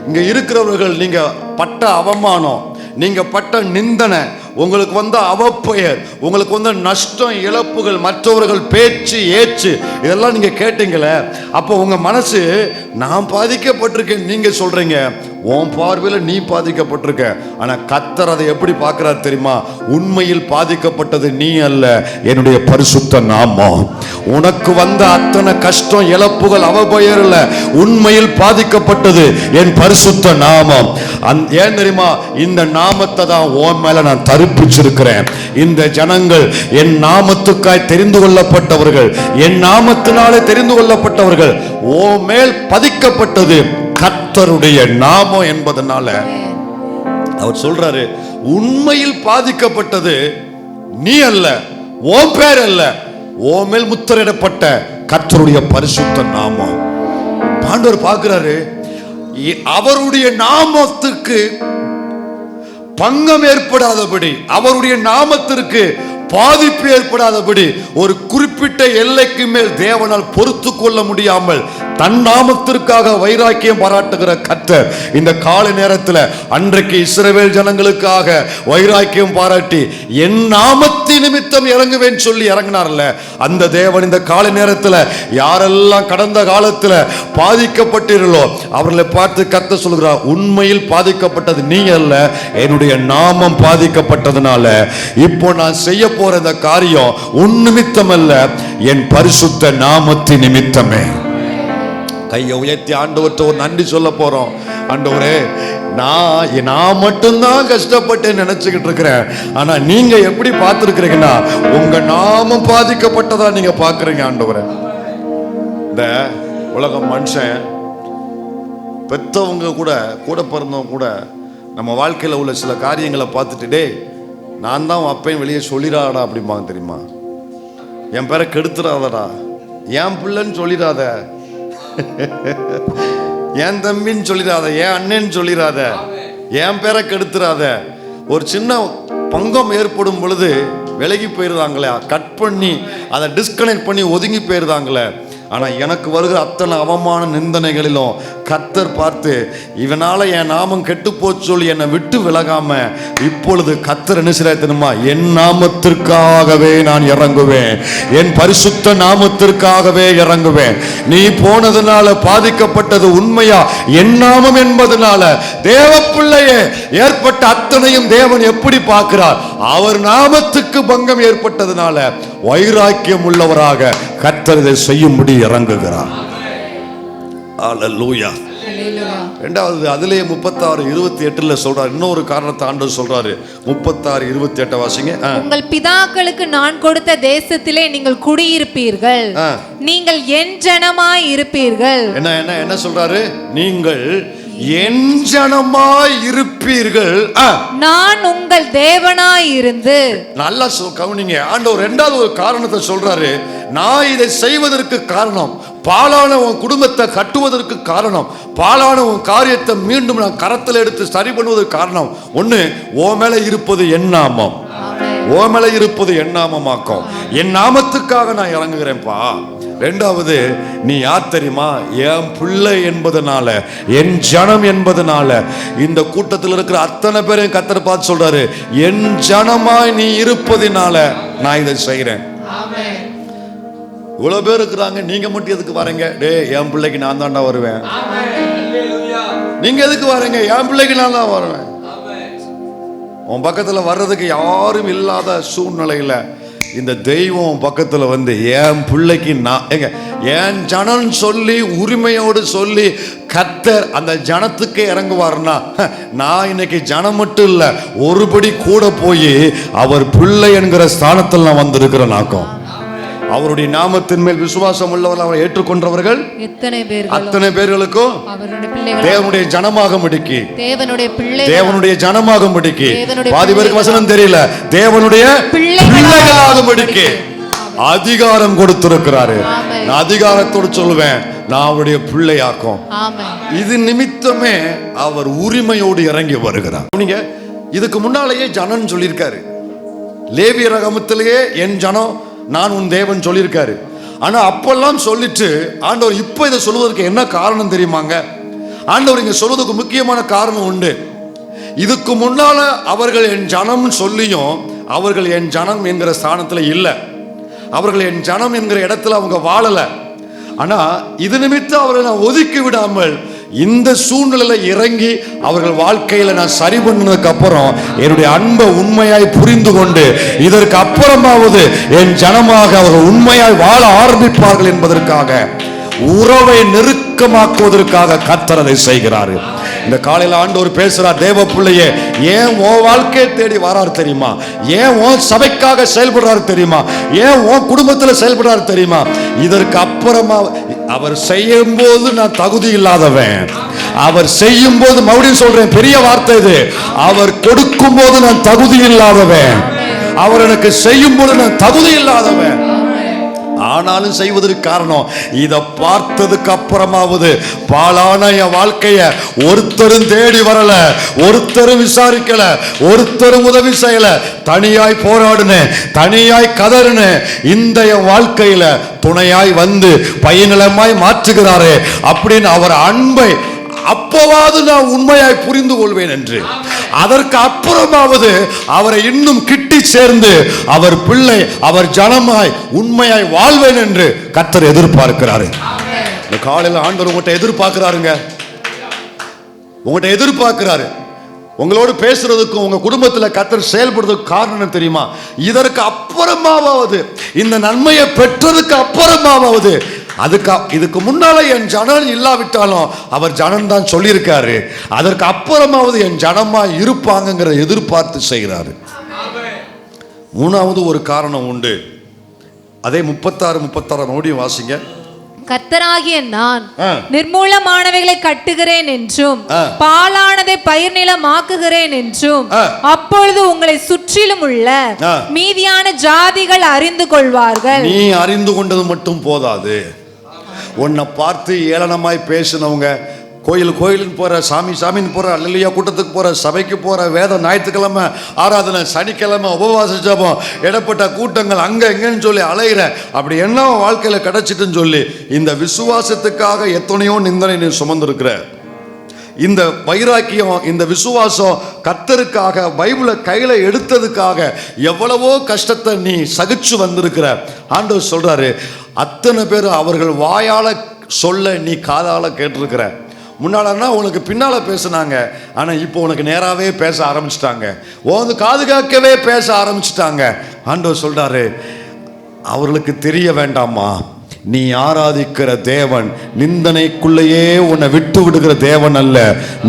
இங்க இருக்கிறவர்கள் நீங்க பட்ட அவமானம், நீங்க பட்ட நிந்தனை, உங்களுக்கு வந்த அவப்பெயர், உங்களுக்கு வந்த நஷ்டம், இழப்புகள், மற்றவர்கள் பேச்சு ஏச்சு, இதெல்லாம் நீங்க கேட்டீங்களே, அப்போ உங்க மனசு நான் பாதிக்கப்பட்டிருக்கேன் நீங்க சொல்றீங்க. உன் பார்வையில நீ பாதிக்கப்பட்டிருக்க. ஆனா கர்த்தர் அதை எப்படி பார்க்கிறார் தெரியுமா? உண்மையில் பாதிக்கப்பட்டது நீ அல்ல, என்னுடைய பரிசுத்த நாமம். உனக்கு வந்த அத்தனை கஷ்டம், இழப்புகள், அவபெயர் இல்ல, உண்மையில் பாதிக்கப்பட்டது என் பரிசுத்த நாமம். ஏன் தெரியுமா? இந்த நாமத்தை தான் உன் மேல நான் தரிப்பிச்சிருக்கிறேன். இந்த ஜனங்கள் என் நாமத்துக்காய் தெரிந்து கொள்ளப்பட்டவர்கள், என் நாமத்தினாலே தெரிந்து கொள்ளப்பட்டவர்கள். ஓ மேல் பதிக்கப்பட்டது கர்த்தருடைய நாமம் என்பதனால அவர் சொல்றாரு, உண்மையில் பாதிக்கப்பட்டது நீ அல்ல, உன் பேர் அல்ல, ஓ மேல் முத்திரையிடப்பட்ட கர்த்தருடைய பரிசுத்த நாமம். ஆண்டவர் பார்க்கிறாரு, அவருடைய நாமத்துக்கு பங்கம் ஏற்படாதபடி, அவருடைய நாமத்திற்கு பாதிப்பு ஏற்படாதபடி ஒரு குறிப்பிட்ட எல்லைக்கு மேல் தேவனால் பொறுத்து கொள்ள முடியாமல் தன் நாமத்திற்காக வைராக்கியம் பாராட்டுகிற கர்த்தர் இந்த காலை நேரத்தில் அன்றைக்கு இஸ்ரவேல் ஜனங்களுக்காக வைராக்கியம் பாராட்டி என் நாமத்தின் நிமித்தம் இறங்குவேன் சொல்லி இறங்கினார்ல, அந்த தேவன் இந்த காலை நேரத்தில் யாரெல்லாம் கடந்த காலத்தில் பாதிக்கப்பட்டீர்களோ அவர்களை பார்த்து கர்த்தர் சொல்கிறார், உண்மையில் பாதிக்கப்பட்டது நீ அல்ல, என்னுடைய நாமம் பாதிக்கப்பட்டதுனால இப்போ நான் செய்ய போற இந்த காரியம் உன் நிமித்தம் அல்ல, என் பரிசுத்த நாமத்தின் நிமித்தமே. கையை உயர்த்தி ஆண்டவர்கிட்ட ஒரு நன்றி சொல்ல போறோம். ஆண்டவரே, நான் மட்டும்தான் கஷ்டப்பட்டேன் நினைச்சுக்கிட்டு இருக்கிறேன். ஆனா நீங்க எப்படி பார்த்திருக்கிறீங்கன்னா உங்க நாமம் பாதிக்கப்பட்டதா நீங்க பாக்குறீங்க. ஆண்டவரே, இந்த உலகம் மனுஷன் பெற்றவங்க கூட பிறந்தவங்க கூட நம்ம வாழ்க்கையில் உள்ள சில காரியங்களை பார்த்துட்டு, டேய் நான் தான் அப்பையும் வெளியே சொல்லிடாடா அப்படிம்பாங்க தெரியுமா? என் பேரை கெடுத்துடாதடா, என் பிள்ளைன்னு சொல்லிடாத, என் தம்பின்னு சொல்லிடாத, என் அண்ணன்னு சொல்லிடாத, என் பேரை கெடுத்துடாத. ஒரு சின்ன பங்கம் ஏற்படும் பொழுது விலகி போயிருந்தாங்களே, கட் பண்ணி அதை டிஸ்கனெக்ட் பண்ணி ஒதுங்கி போயிருந்தாங்களே. ஆனால் எனக்கு வருகிற அத்தனை அவமான நிந்தனைகளிலும் கர்த்தர் பார்த்து இவனால என் நாமம் கெட்டு போச்சு சொல்லி என்னை விட்டு விலகாம இப்பொழுது கர்த்தர் என்ன செய்ய தெரியுமா? என் நாமத்திற்காகவே நான் இறங்குவேன், என் பரிசுத்த நாமத்திற்காகவே இறங்குவேன். நீ போனதுனால பாதிக்கப்பட்டது உண்மையா என் நாமம் என்பதனால தேவ பிள்ளையே ஏற்பட்ட அத்தனையும் தேவன் எப்படி பார்க்கிறார்? அவர் நாமத்துக்கு பங்கம் ஏற்பட்டதுனால வைராக்கியம் உள்ளவராக கர்த்தர் இதை செய்யும்படி இறங்குகிறார். அல்லேலூயா. இரண்டாவது அதிலேயே 36:28 சொல்றாரு. இன்னொரு காரணத்தை ஆண்டவர் சொல்றாரு. 36:28 வாசிங்க. உங்கள் பிதாக்களுக்கு நான் கொடுத்த தேசத்திலே நீங்கள் குடியிருப்பீர்கள், நீங்கள் என் ஜனமாய் இருப்பீர்கள். என்ன சொல்றாரு? நீங்கள் என் ஜனமாய் இருப்பீர்கள். நான் உங்கள் தேவனாய் இருந்து. நல்லா கவனிங்க. ஆண்டவர் இரண்டாவது ஒரு காரணத்தை சொல்றாரு. நான் இதை செய்வதற்கு காரணம், பாழான உன் குடும்பத்தை கட்டுவதற்கு காரணம், பாழான உன் காரியத்தை மீண்டும் நான் கரத்தில் எடுத்து சரி பண்ணுவதற்கு காரணம் ஒண்ணு, ஓ மேல இருப்பது என் நாமம். ஓ மேல இருப்பது என் நாமமாக்கும். என் நாமத்துக்காக நான் இறங்குகிறேன்ப்பா. ரெண்டாவது, நீ யார் தெரியுமா? என் பிள்ளை என்பதனால, என் ஜனம் என்பதனால இந்த கூட்டத்தில் இருக்கிற அத்தனை பேரையும் கர்த்தர் பார்த்து சொல்றாரு, என் ஜனமாய் நீ இருப்பதினால நான் இதை செய்கிறேன். இவ்வளவு பேர் இருக்கிறாங்க, நீங்க மட்டும் எதுக்கு வரீங்க? டே, என் பிள்ளைக்கு நான் தாண்டா வருவேன். நீங்க எதுக்கு வரீங்க? என் பிள்ளைக்கு நான் தான் வருவேன். உன் பக்கத்துல வர்றதுக்கு யாரும் இல்லாத சூழ்நிலையில இந்த தெய்வம் பக்கத்துல வந்து என் பிள்ளைக்கு நான் என் ஜனம் சொல்லி உரிமையோடு சொல்லி கர்த்தர் அந்த ஜனத்துக்கு இறங்குவார்னா, நான் இன்னைக்கு ஜனம் மட்டும் இல்ல, ஒருபடி கூட போய் அவர் பிள்ளை என்கிற ஸ்தானத்தில் நான் வந்திருக்கிறேன். நாக்கும் அவருடைய நாமத்தின் மேல் விசுவாசம் உள்ளவர்கள் அவரை ஏற்றுக்கொண்டவர்கள் அத்தனை பேர்களுக்கும் தேவனுடைய ஜனமாக முடிக்கி, தேவனுடைய ஜனமாக முடிக்கி. பாதி பேருக்கு வசனம் தெரியல. தேவனுடைய பிள்ளைகளாக முடிக்கி அதிகாரம் கொடுத்திருக்கிறாரு. நான் அதிகாரத்தோடு சொல்லுவேன், நான் அவருடைய பிள்ளையாக்கும். இது நிமித்தமே அவர் உரிமையோடு இறங்கி வருகிறார். நீங்க இதுக்கு முன்னாலேயே ஜனம் சொல்லியிருக்காரு. லேவிய ரகமத்திலேயே என் ஜனம் நான் உன் தேவன் சொல்லியிருக்காரு. ஆனா அப்பெல்லாம் சொல்லிட்டு ஆண்டவர் இப்ப இதை சொல்வதற்கு என்ன காரணம் தெரியுமாங்க? ஆண்டவர் இங்க சொல்வதற்கு முக்கியமான காரணம் உண்டு. இதுக்கு முன்னால அவர்கள் என் ஜனம் சொல்லியும் அவர்கள் என் ஜனம் என்கிற ஸ்தானத்துல இல்லை, அவர்கள் என் ஜனம் என்கிற இடத்துல அவங்க வாழல. ஆனா இது நிமித்தம் அவர்களை நான் ஒதுக்கி விடாமல் இந்த சூழ்நிலையில இறங்கி அவர்கள் வாழ்க்கையில நான் சரி பண்ணதுக்கு அப்புறம் என்னுடைய அன்பை உண்மையாய் புரிந்து கொண்டு இதற்கு அப்புறமாவது என் ஜனமாக அவர்கள் உண்மையாய் வாழ ஆரம்பிப்பார்கள் என்பதற்காக, உறவை நெருக்கமாக்குவதற்காக கர்த்தர் அதை செய்கிறாரு. இந்த காலையில ஆண்டவர் பேசுறார், தேவ பிள்ளையே, ஏன் உன் வாழ்க்கையை தேடி வராரு தெரியுமா? ஏன் உன் சபைக்காக செயல்படுறாரு தெரியுமா? ஏன் உன் குடும்பத்தில் செயல்படுறாரு தெரியுமா? இதற்கு அப்புறமா அவர் செய்யும் போது நான் தகுதி இல்லாதவன், அவர் செய்யும் போது, மறுபடியும் சொல்றேன், பெரிய வார்த்தை இது, அவர் கொடுக்கும் போது நான் தகுதி இல்லாதவன், அவர் எனக்கு செய்யும் போது நான் தகுதி இல்லாதவன். ஆனாலும் செய்வதற்கு காரணம், இதை பார்த்ததுக்கு அப்புறமாவது பாழான என் வாழ்க்கைய ஒருத்தரும் தேடி வரல, ஒருத்தரும் விசாரிக்கல, ஒருத்தரும் உதவி செய்யல, தனியாய் போராடுனேன், தனியாய் கதறினேன். இந்த என் வாழ்க்கையில துணையாய் வந்து பையனமாய் மாற்றுகிறாரே அப்படின்னு அவர் அன்பை அப்போவாது நான் உண்மையாய் புரிந்து கொள்வேன் என்று, அதற்கு அப்புறமாவது அவரை இன்னும் கிட்டி சேர்ந்து அவர் பிள்ளை, அவர் ஜனமாய் உண்மையாய் வாழ்வேன் என்று கர்த்தர் எதிர்பார்க்கிறாரு. இந்த காலையில் ஆண்டவர் உங்கள்கிட்ட எதிர்பார்க்கிறாருங்க, உங்கள்கிட்ட எதிர்பார்க்கிறாரு. உங்களோடு பேசுறதுக்கும் உங்க குடும்பத்தில் கர்த்தர் செயல்படுறதுக்கு காரணம் தெரியுமா? இதற்கு அப்புறமாவது, இந்த நன்மையை பெற்றதுக்கு அப்புறமாவது, இதுக்கு முன்னால என் ஜனம் இல்லாவிட்டாலும் அவர் ஜனம் தான் சொல்லியிருக்காரு, அதற்கு அப்புறமாவது என் ஜனமா இருப்பாங்கிற எதிர்பார்த்து செய்கிறாரு. மூணாவது ஒரு காரணம் உண்டு. அதே 36 மறுபடியும் வாசிங்க. கர்த்தராகிய நான் நிர்மூலமானவைகளை கட்டுகிறேன் என்றும் பாழானதை பயிர் நிலமாக்குகிறேன் என்றும் அப்பொழுது உங்களை சுற்றிலும் உள்ள மீதியான ஜாதிகள் அறிந்து கொள்வார்கள். நீ அறிந்து கொண்டது மட்டும் போதாது, உன்னை பார்த்து ஏளனமாய் பேசினவங்க, கோயிலுன்னு போற, சாமின்னு போற, அல்லையா கூட்டத்துக்கு போற, சபைக்கு போற, வேத ஞாயிற்றுக்கிழமை ஆராதனை, சனிக்கிழமை உபவாச ஜபம், இடப்பட்ட கூட்டங்கள் அங்க எங்கன்னு சொல்லி அலைகிற, அப்படி என்ன வாழ்க்கையில கிடைச்சிட்டுன்னு சொல்லி இந்த விசுவாசத்துக்காக எத்தனையோ நிந்தனை நீ சுமந்திருக்கிற. இந்த வைராக்கியம், இந்த விசுவாசம் கர்த்தருக்காக பைபிளை கையில எடுத்ததுக்காக எவ்வளவோ கஷ்டத்தை நீ சகிச்சு வந்திருக்கிற. ஆண்டவர் சொல்றாரு, அத்தனை பேர் அவர்கள் வாயால சொல்ல நீ காதால கேட்டிருக்கிற. முன்னாலன்னா உனக்கு பின்னால பேசினாங்க, ஆனா இப்போ உனக்கு நேராவே பேச ஆரம்பிச்சிட்டாங்க, உனக்கு பாதுகாக்கவே பேச ஆரம்பிச்சிட்டாங்க. ஆண்டவர் சொல்றாரு, அவர்களுக்கு தெரிய வேண்டாமா நீ ஆராதிக்கிற தேவன் நிந்தனைக்குள்ளேயே உன்னை விட்டு விடுகிற தேவன் அல்ல,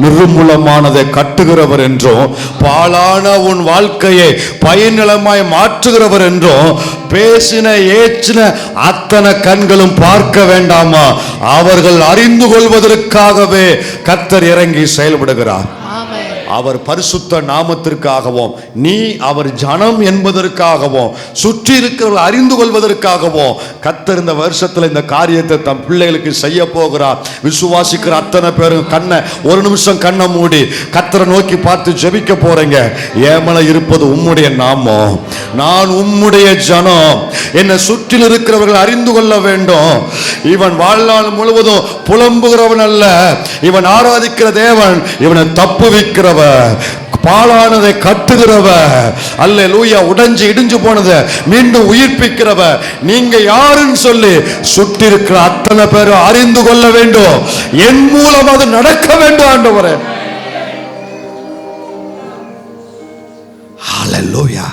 நிர்மூலமானதை கட்டுகிறவர் என்றும் பாழான உன் வாழ்க்கையை பயனிலமாய் மாற்றுகிறவர் என்றும் பேசின ஏற்றின அத்தனை கண்களும் பார்க்க வேண்டாமா? அவர்கள் அறிந்து கொள்வதற்காகவே கர்த்தர் இறங்கி செயல்படுகிறார். அவர் பரிசுத்த நாமத்திற்காகவும் நீ அவர் ஜனம் என்பதற்காகவும் சுற்றி இருக்கிறவர்கள் அறிந்து கொள்வதற்காகவும் கர்த்தர் இந்த வருஷத்துல இந்த காரியத்தை தம் பிள்ளைகளுக்கு செய்ய போகிறார். விசுவாசிக்கிற அத்தனை பேரும் கண்ணை ஒரு நிமிஷம் கண்ணை மூடி கர்த்தரை நோக்கி பார்த்து ஜெபிக்க போறீங்க. ஏமல இருப்பது உம்முடைய நாமம், நான் உம்முடைய ஜனம், என்னை சுற்றில் இருக்கிறவர்கள் அறிந்து கொள்ள வேண்டும். இவன் வாழ்நாள் முழுவதும் புலம்புகிறவன் அல்ல, இவன் ஆராதிக்கிற தேவன் இவனை தப்புவிக்கிறவன், பாழானதை கட்டுகிறவர், அல்லேலூயா, உடைஞ்சு இடிஞ்சு போனதை மீண்டும் உயிர்ப்பிக்கிறவர். நீங்க யாருன்னு சொல்லி சுற்றி இருக்கிற அத்தனை பேரும் அறிந்து கொள்ள வேண்டும். என் மூலம் அது நடக்க வேண்டும் ஆண்டவரே. ஹல்லேலூயா.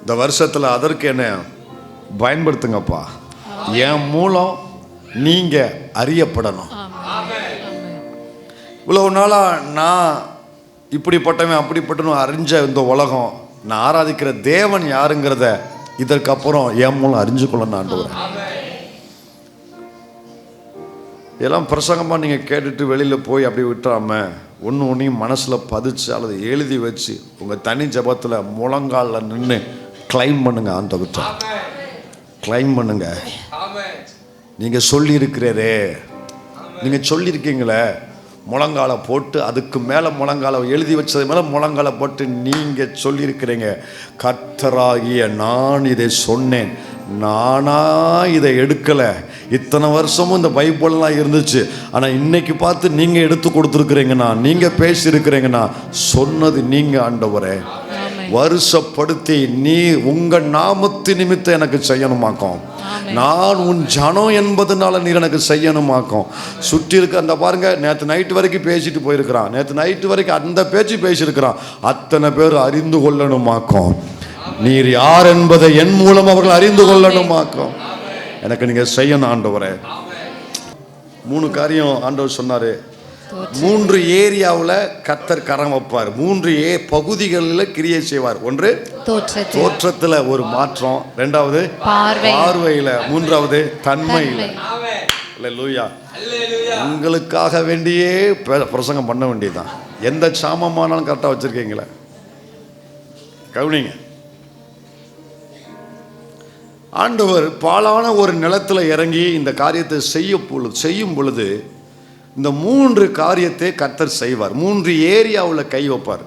இந்த வருஷத்துல அதற்கு என்ன பயன்படுத்துங்கப்பா. என் மூலம் நீங்க அறியப்படணும். இவ்வளவு நாளா நான் இப்படிப்பட்டவன் அப்படிப்பட்டவன் அறிஞ்ச இந்த உலகம் நான் ஆராதிக்கிற தேவன் யாருங்கிறத இதற்கப்புறம் என் மூலம் அறிஞ்சு கொள்ளணும் ஆண்டவரே. எல்லாம் பிரசங்கமா நீங்க கேட்டுட்டு வெளியில போய் அப்படி விட்டுறாம ஒன்னையும் மனசுல பதிச்சு அல்லது எழுதி வச்சு உங்க தனி ஜபத்துல முழங்கால நின்று கிளைம் பண்ணுங்க. ஆண்டவர்கிட்ட கிளைம் பண்ணுங்க. நீங்க சொல்லி இருக்கிறே, நீங்க சொல்லியிருக்கீங்களே, முழங்கால போட்டு அதுக்கு மேல முழங்கால எழுதி வச்சது மேல முழங்கால போட்டு நீங்க சொல்லியிருக்கிறீங்க, கர்த்தராகிய நான் இதை சொன்னேன், நானா இதை எடுக்கல. இத்தனை வருஷமும் இந்த பைபிள்லாம் இருந்துச்சு, ஆனா இன்னைக்கு பார்த்து நீங்க எடுத்து கொடுத்துருக்கிறீங்கன்னா, நீங்க பேசியிருக்கிறீங்கன்னா, சொன்னது நீங்க ஆண்டவரே. வருஷப்படுத்தி நீ உங்க நாமத்து நிமித்தம் எனக்கு செய்யணுமாக்கும், நான் உன் ஜனம் என்பதனால நீர் எனக்கு செய்யணுமாக்கும். சுற்றி இருக்க அந்த பாருங்க, நேற்று நைட்டு வரைக்கும் பேசிட்டு போயிருக்கிறான், நேற்று நைட்டு வரைக்கும் அந்த பேச்சு பேசியிருக்கிறான், அத்தனை பேர் அறிந்து கொள்ளணுமாக்கும். நீர் யார் என்பதை என் மூலம் அவர்கள் அறிந்து கொள்ளணுமாக்கும். எனக்கு நீங்க செய்யணும் ஆண்டவரே. 3 காரியம் ஆண்டவர் சொன்னாரு. 3 ஏரியாவில் கர்த்தர் கரம் வைப்பார், 3 பகுதிகளில் கிரியை செய்வார். ஒன்று தோற்றத்தில் ஒரு மாற்றம், 2வது பார்வையில், 3வது தன்மையில். அல்லேலூயா. உங்களுக்காக வேண்டியே பிரசங்கம் பண்ண வேண்டியதுதான். எந்த சாமமானாலும் கரெக்டாக வச்சிருக்கீங்களே, கவனிங்க. ஆண்டவர் பாழான ஒரு நிலத்தில் இறங்கி இந்த காரியத்தை செய்யும் பொழுது இந்த 3 காரியத்தை கர்த்தர் செய்வார். 3 ஏரியாவில் கை வைப்பார்.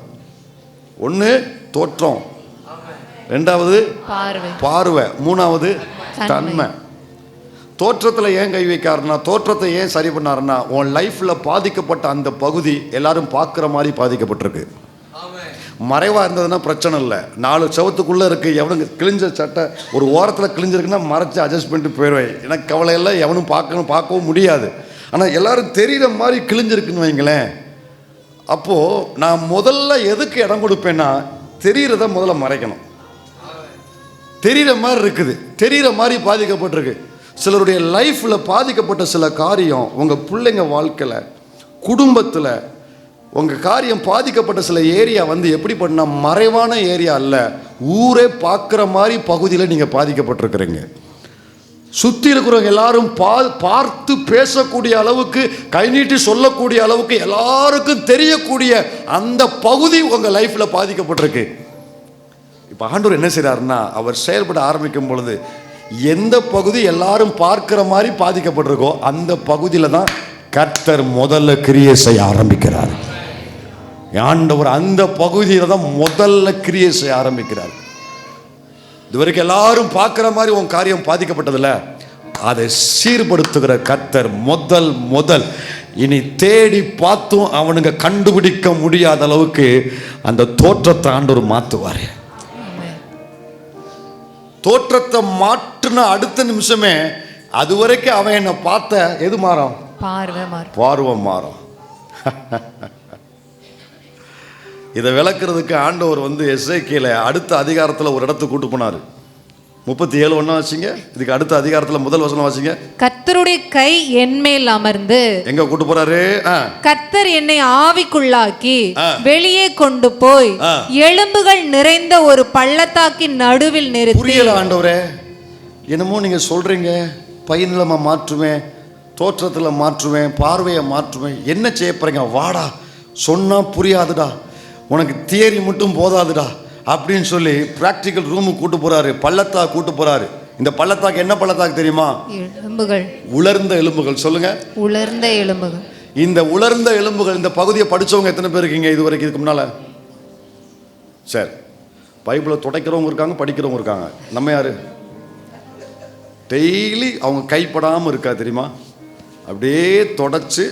ஒன்று தோற்றம், 2வது பார்வை, 3வது தன்மை. தோற்றத்தில் ஏன் கை வைக்காருன்னா, தோற்றத்தை ஏன் சரி பண்ணாருன்னா, உன் லைஃப்பில் பாதிக்கப்பட்ட அந்த பகுதி எல்லாரும் பார்க்குற மாதிரி பாதிக்கப்பட்டிருக்கு. மறைவாக இருந்ததுன்னா பிரச்சனை இல்லை, 4 செவத்துக்குள்ளே இருக்குது. எவனுக்கு கிழிஞ்ச சட்டை ஒரு ஓரத்தில் கிழிஞ்சிருக்குன்னா மறைச்சி அட்ஜஸ்ட் பண்ணிட்டு போயிடுவேன், எனக்கு கவலை இல்லை, எவனும் பார்க்கவும் முடியாது. ஆனால் எல்லாரும் தெரிகிற மாதிரி கிழிஞ்சிருக்குன்னு வைங்களேன். அப்போது நான் முதல்ல எதுக்கு இடம் கொடுப்பேன்னா, தெரிகிறத முதல்ல மறைக்கணும். தெரிகிற மாதிரி இருக்குது, தெரிகிற மாதிரி பாதிக்கப்பட்டிருக்கு. சிலருடைய லைஃப்பில் பாதிக்கப்பட்ட சில காரியம், உங்கள் பிள்ளைங்க வாழ்க்கையில், குடும்பத்தில் உங்கள் காரியம் பாதிக்கப்பட்ட சில ஏரியா எப்படி பண்ணால் மறைவான ஏரியா இல்லை, ஊரே பார்க்குற மாதிரி பகுதியில் நீங்கள் பாதிக்கப்பட்டிருக்கிறீங்க. சுற்றி இருக்கிறவங்க எல்லாரும் பார்த்து பேசக்கூடிய அளவுக்கு, கை நீட்டி சொல்லக்கூடிய அளவுக்கு எல்லாருக்கும் தெரியக்கூடிய அந்த பகுதி உங்கள் லைஃப்பில் பாதிக்கப்பட்டிருக்கு. இப்போ ஆண்டவர் என்ன செய்கிறாருன்னா, அவர் செயல்பட ஆரம்பிக்கும் பொழுது எந்த பகுதி எல்லாரும் பார்க்குற மாதிரி பாதிக்கப்பட்டிருக்கோ அந்த பகுதியில் தான் கர்த்தர் முதல்ல கிரியை செய்ய ஆரம்பிக்கிறார். ஆண்டவர் அந்த பகுதியில் தான் முதல்ல கிரியை செய்ய ஆரம்பிக்கிறார். இதுவரைக்கும் எல்லாரும் பார்க்குற மாதிரி உன் காரியம் பாதிக்கப்பட்டதில்ல, அதை சீர்படுத்துகிற கர்த்தர் முதல் இனி தேடி பார்த்தும் அவனுங்க கண்டுபிடிக்க முடியாத அளவுக்கு அந்த தோற்றத்தை ஆண்டவர் மாற்றுவார். தோற்றத்தை மாற்றின அடுத்த நிமிஷமே அதுவரைக்கும் அவன் என்னை பார்த்த எது மாறும்? பார்வை மாறும். இதை விளக்குறதுக்கு ஆண்டவர் எசேக்கியேலை அடுத்த அதிகாரத்தில் ஒரு இடத்துக்கு கூட்டு போனார். 37 ஒண்ணா வாசிங்க. இதுக்கு அடுத்த அதிகாரத்தில் முதல் வசனம் வாசிங்க. கர்த்தருடைய கை என் மேல் அமர்ந்து எங்க கூட்டு போறாரு? கர்த்தர் என்னை ஆவிக்குள்ளாக்கி வெளியே கொண்டு போய் எலும்புகள் நிறைந்த ஒரு பள்ளத்தாக்கின் நடுவில் நிறுத்தி. புரியல ஆண்டவரே, என்னமோ நீங்க சொல்றீங்க, பையனிலமா மாற்றுவேன், தோற்றத்தில் மாற்றுவேன், பார்வையை மாற்றுவேன், என்ன செய்ய போறீங்க? வாடா, சொன்னா புரியாதுடா, உனக்கு தியரி மட்டும் போதாதுடா அப்படின்னு சொல்லி பிராக்டிக்கல் ரூமுக்கு கூட்டு போறாரு, பள்ளத்தாக்கு கூட்டு போறாரு. இந்த பள்ளத்தாக்கு என்ன பள்ளத்தாக்கு தெரியுமா? எலும்புகள், உலர்ந்த எலும்புகள். சொல்லுங்க, உலர்ந்த எலும்புகள். இந்த உலர்ந்த எலும்புகள், இந்த பகுதியை படிச்சவங்க எத்தனை பேர் இருக்கீங்க இது வரைக்கும், இதுக்கு முன்னால? சரி, பைபிளை துடைக்கிறவங்க இருக்காங்க, படிக்கிறவங்க இருக்காங்க. நம்ம யாரு? டெய்லி அவங்க கைப்படாமல் இருக்கா தெரியுமா? அப்படியே தொடச்சு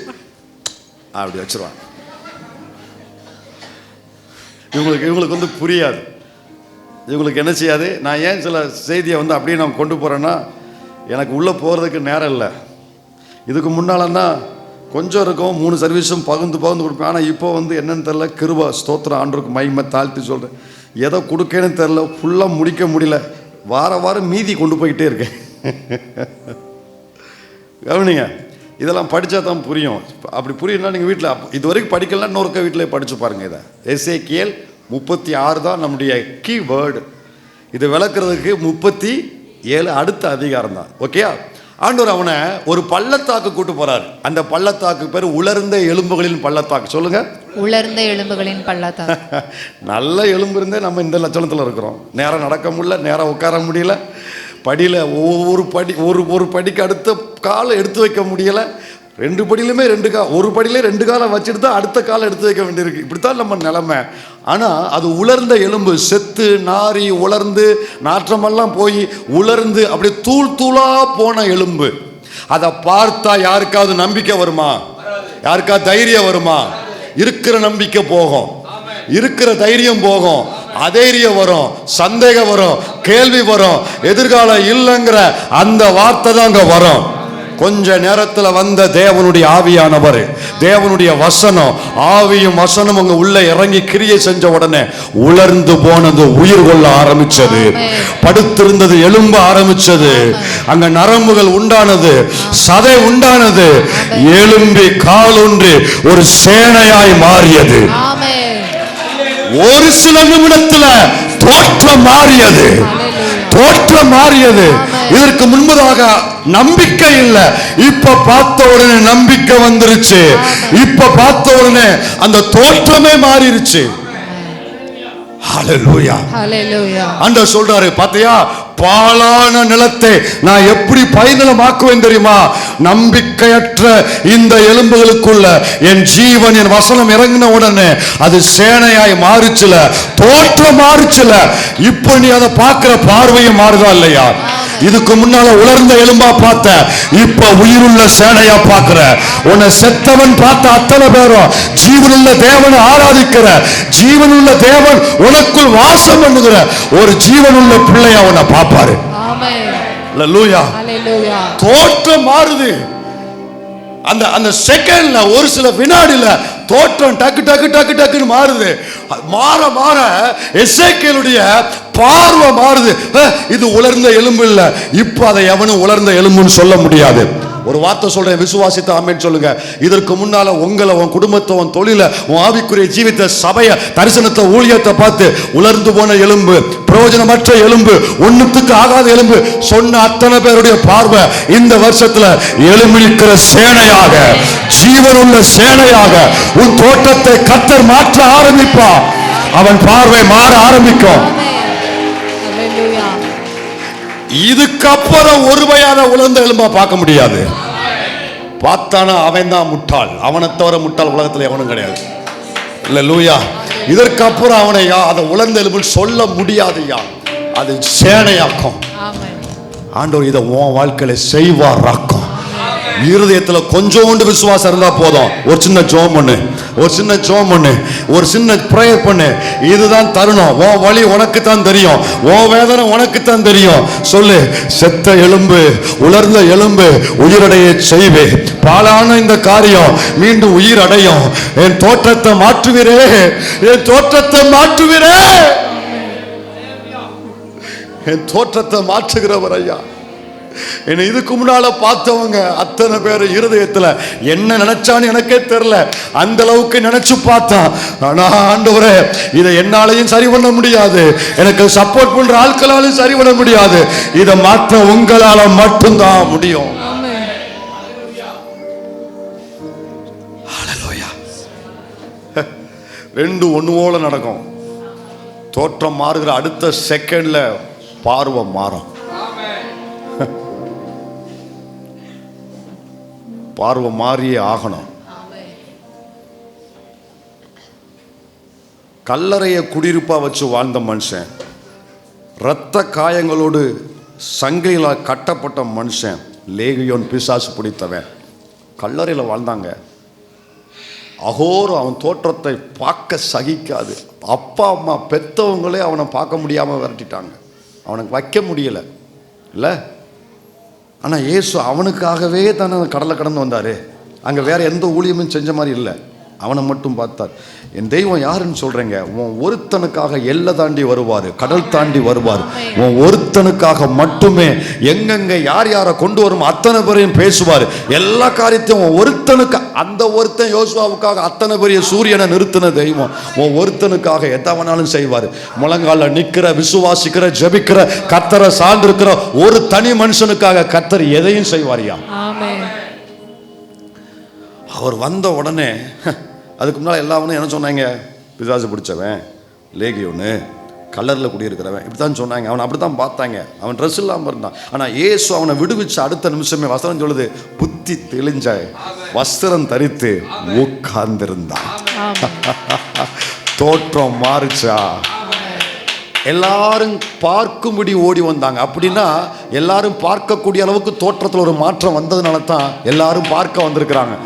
அப்படி வச்சிருவாங்க. இவங்களுக்கு புரியாது, இவங்களுக்கு என்ன செய்யாது. நான் ஏன் சில செய்தியை அப்படியே நான் கொண்டு போகிறேன்னா, எனக்கு உள்ளே போகிறதுக்கு நேரம் இல்லை. இதுக்கு முன்னாலன்னா கொஞ்சம் இருக்கும், 3 சர்வீஸும் பகுந்து கொடுப்பேன். ஆனால் இப்போ என்னன்னு தெரில, கிருபா ஸ்தோத்திரம், ஆண்டவருக்கு மகிமை தாழ்த்தி சொல்கிறேன். எதை கொடுக்கேன்னு தெரில, ஃபுல்லாக முடிக்க முடியல. வாரம் மீதி கொண்டு போயிட்டே இருக்கேன். கவனிங்க, இதெல்லாம் படித்தா தான் புரியும். அப்படி புரியும்னா நீங்கள் வீட்டில் இது வரைக்கும் படிக்கலாம், இன்னொருக்க வீட்டிலே படித்து பாருங்கள். இதை எசேக்கியேல் 36 தான் நம்முடைய கீ வேர்டு. இதை விளக்குறதுக்கு 37 அடுத்த அதிகாரம் தான். ஓகே, ஆண்டவர் அவனை ஒரு பள்ளத்தாக்கு கூட்டு போறாரு. அந்த பள்ளத்தாக்கு பேர் உலர்ந்த எலும்புகளின் பள்ளத்தாக்கு. சொல்லுங்க, உலர்ந்த எலும்புகளின் பள்ளத்தாக்கு. நல்ல எலும்பு இருந்தே நம்ம இந்த லட்சணத்தில் இருக்கிறோம். நேரம் நடக்க முடியல, நேரம் உட்கார முடியல, படியில் ஒரு படிக்கு அடுத்த காலை எடுத்து வைக்க முடியலை, 2 படியிலுமே 2 கால், ஒரு படியிலே 2 காலை வச்சுட்டு தான் அடுத்த காலை எடுத்து வைக்க வேண்டியிருக்கு. இப்படித்தான் நம்ம நிலைமை. ஆனால் அது உலர்ந்த எலும்பு, செத்து நாரி உலர்ந்து நாற்றமெல்லாம் போய் உலர்ந்து அப்படியே தூளாக போன எலும்பு. அதை பார்த்தா யாருக்காவது நம்பிக்கை வருமா? யாருக்காவது தைரியம் வருமா? இருக்கிற நம்பிக்கை போகும், இருக்கிற தைரியம் போகும், அதைரியம் வரும், சந்தேகம் வரும், கேள்வி வரும், எதிர்காலம் இல்லைங்கிற அந்த வார்த்தை தான் அங்க வரும். கொஞ்ச நேரத்தில் வந்த தேவனுடைய ஆவியானவர், தேவனுடைய வசனம், ஆவியும் வசனம் அங்க உள்ள இறங்கி கிரியை செஞ்ச உடனே உலர்ந்து போனது உயிர் கொள்ள ஆரம்பிச்சது, படுத்திருந்தது எலும்ப ஆரம்பிச்சது, அங்க நரம்புகள் உண்டானது, சதை உண்டானது, எலும்பி காலொன்று ஒரு சேனையாய் மாறியது. ஒரு சில நிமிடத்துல தோற்றம் மாறியது, தோற்றம் மாறியது. இதற்கு முன்பதாக நம்பிக்கை இல்லை, இப்ப பார்த்த உடனே நம்பிக்கை வந்துருச்சு. இப்ப பார்த்த உடனே அந்த தோற்றமே மாறிடுச்சு. ஹல்லேலூயா, ஹல்லேலூயா. ஆண்டவர் சொல்றாரு, பாத்தியா, பாழான நிலத்தை நான் எப்படி பயனிலமாக்குவேன் தெரியுமா? நம்பிக்கையற்ற இந்த எலும்புகளுக்குள்ள என் ஜீவன், என் வசனம் இறங்கின உடனே அது சேனையாய் மாறுச்சுல, தோற்றம் மாறுச்சுல. இப்போ நீ அதை பார்க்கிற பார்வையும் மாறுதா இல்லையா? இதுக்கு முன்னால உலர்ந்த எலும்பா பார்த்த, இப்ப உயிருள்ள சேனையா பார்க்கிற. உன்னை செத்தவன் பார்த்த அத்தனை பேரும் ஜீவனுள்ள தேவனை ஆராதிக்கிற, ஜீவனுள்ள தேவன் உனக்குள் வாசம் பண்ணுகிற ஒரு ஜீவனுள்ள பிள்ளையா உன்னை பார்ப்பாரு. அல்லேலூயா, அல்லேலூயா. தோற்றம் மாறுது. அந்த செகண்ட்ல, ஒரு சில வினாடில தோற்றம் டக்கு டக்கு டக்கு டக்குன்னு மாறுது. மாற மாற எசேக்கியேலுடைய பார்வை மாறுது. இது உலர்ந்த எலும்பு இல்ல, இப்ப அதை எவனும் உலர்ந்த எலும்புன்னு சொல்ல முடியாது. ஒரு வார்த்தை சொல்றேன், விசுவாசித்த ஆமென் சொல்லுங்க. இதற்கு முன்னால உங்களை, உன் குடும்பத்தை, உன் தொழில, உன் ஆவிக்குரிய ஜீவித்த சபைய, தரிசனத்தை, ஊழியத்தை பார்த்து உலர்ந்து போன எலும்பு, பிரயோஜனமற்ற எலும்பு, ஒண்ணுத்துக்கு ஆகாத எலும்பு சொன்ன அத்தனை பேருடைய பார்வை இந்த வருஷத்துல எழுமிருக்கிற சேனையாக, ஜீவனுள்ள சேனையாக உன் தோட்டத்தை கர்த்தர் மாற்ற ஆரம்பிப்பா. அவன் பார்வை மாற ஆரம்பிக்கும். இதுக்கப்புறம் ஒருவையான உலர்ந்த எலும்பா பார்க்க முடியாது. பார்த்தானா அவன் தான் முட்டாள். அவனை தவிர முட்டாள் உலகத்தில் எவனும் கிடையாது. அல்லேலூயா. இதற்கப்புறம் அவனை அதை உலர்ந்த எலும்பு சொல்ல முடியாதுயா. அது சேனையாக்கும். ஆண்டவர் இதை உன் வாழ்க்கையில செய்வாராக்கும். இருதயத்துல கொஞ்சோண்டு விசுவாசம் இருந்தா போதும். ஒரு சின்ன ஜெபம் பண்ணு. ஒரு சின்ன ஜெபம் பண்ணு, ஒரு சின்ன ப்ரேயர் பண்ணு. இதுதான் தருணம். உன் வழி உனக்கு தான் தெரியும், உன் வேதனை உனக்கு தான் தெரியும். சொல்லு, செத்த எலும்பு உலர்ந்த எலும்பு உயிரடைய செய்வே, பாலான இந்த காரியம் மீண்டும் உயிர் அடையும். என் தோற்றத்தை மாற்றுவீரே, என் தோற்றத்தை மாற்றுவீரே, என் தோற்றத்தை மாற்றுகிறவர் ஐயா. என்னை இதுக்கு முன்னால பார்த்தவங்க அத்தனை பேர் இருதயத்துல என்ன நினைச்சான்னு எனக்கே தெரியல, அந்த அளவுக்கு நினைச்சு பார்த்தான். ஆனா ஆண்டவரே, இதை என்னாலையும் சரி பண்ண முடியாது, எனக்கு சப்போர்ட் பண்ற ஆட்களாலும் சரி பண்ண முடியாது, இதை மாற்ற உங்களால மட்டும்தான் முடியும். ரெண்டு ஒண்ணு போல நடக்கும். தோற்றம் மாறுகிற அடுத்த செகண்ட்ல பார்வை மாறும். பார்வை மாறியே ஆகணும். கல்லறையை குடியிருப்பா வச்சு வாழ்ந்த மனுஷன், இரத்த காயங்களோடு சங்கையில் கட்டப்பட்ட மனுஷன், லேகியோன் பிசாசு பிடித்தவன், கல்லறையில் வாழ்ந்தாங்க. அகோரம் அவன் தோற்றத்தை பார்க்க சகிக்காது. அப்பா அம்மா பெற்றவங்களே அவனை பார்க்க முடியாமல் விரட்டிட்டாங்க, அவனுக்கு வைக்க முடியலை இல்லை. ஆனால் இயேசு அவனுக்காகவே தானே கடலை கடந்து வந்தார். அங்கே வேற எந்த ஊழியமும் செஞ்ச மாதிரி இல்லை, அவனை மட்டும் பார்த்தார். என் தெய்வம் யாருன்னு சொல்கிறேங்க? உன் ஒருத்தனுக்காக எல்லை தாண்டி வருவார், கடல் தாண்டி வருவார். உன் ஒருத்தனுக்காக மட்டுமே எங்கெங்கே யார் யாரை கொண்டு வரும் அத்தனை பேரையும் பேசுவார். எல்லா காரியத்தையும் உன் ஒருத்தனுக்கு, அந்த ஒருத்தன் யோசுவாவுக்காக அத்தனை பெரிய சூரியனை நிறுத்தின தெய்வம் உன் ஒருத்தனுக்காக எத்தவனாலும் செய்வார். முழங்கால நிற்கிற, விசுவாசிக்கிற, ஜெபிக்கிற, கர்த்தரை சார்ந்திருக்கிற ஒரு தனி மனுஷனுக்காக கர்த்தர் எதையும் செய்வாரியா. அவர் வந்த உடனே அதுக்கு முன்னால் எல்லாவனும் என்ன சொன்னாங்க? பிசாசு பிடிச்சவன், லேகியோன்னு, கல்லறில் குடியிருக்கிறவன், இப்படி தான் சொன்னாங்க. அவனை அப்படி தான் பார்த்தாங்க. அவன் ட்ரெஸ் இல்லாமல் இருந்தான். ஆனால் இயேசு அவனை விடுவிச்சு அடுத்த நிமிஷமே வஸ்திரம் சொல்லுது, புத்தி தெளிஞ்ச வஸ்திரம் தரித்து உட்கார்ந்திருந்தான். தோற்றம் மாறுச்சா? எல்லாரும் பார்க்கும்படி ஓடி வந்தாங்க. அப்படின்னா எல்லாரும் பார்க்கக்கூடிய அளவுக்கு தோற்றத்தில் ஒரு மாற்றம் வந்ததுனால தான் எல்லாரும் பார்க்க வந்திருக்கிறாங்க.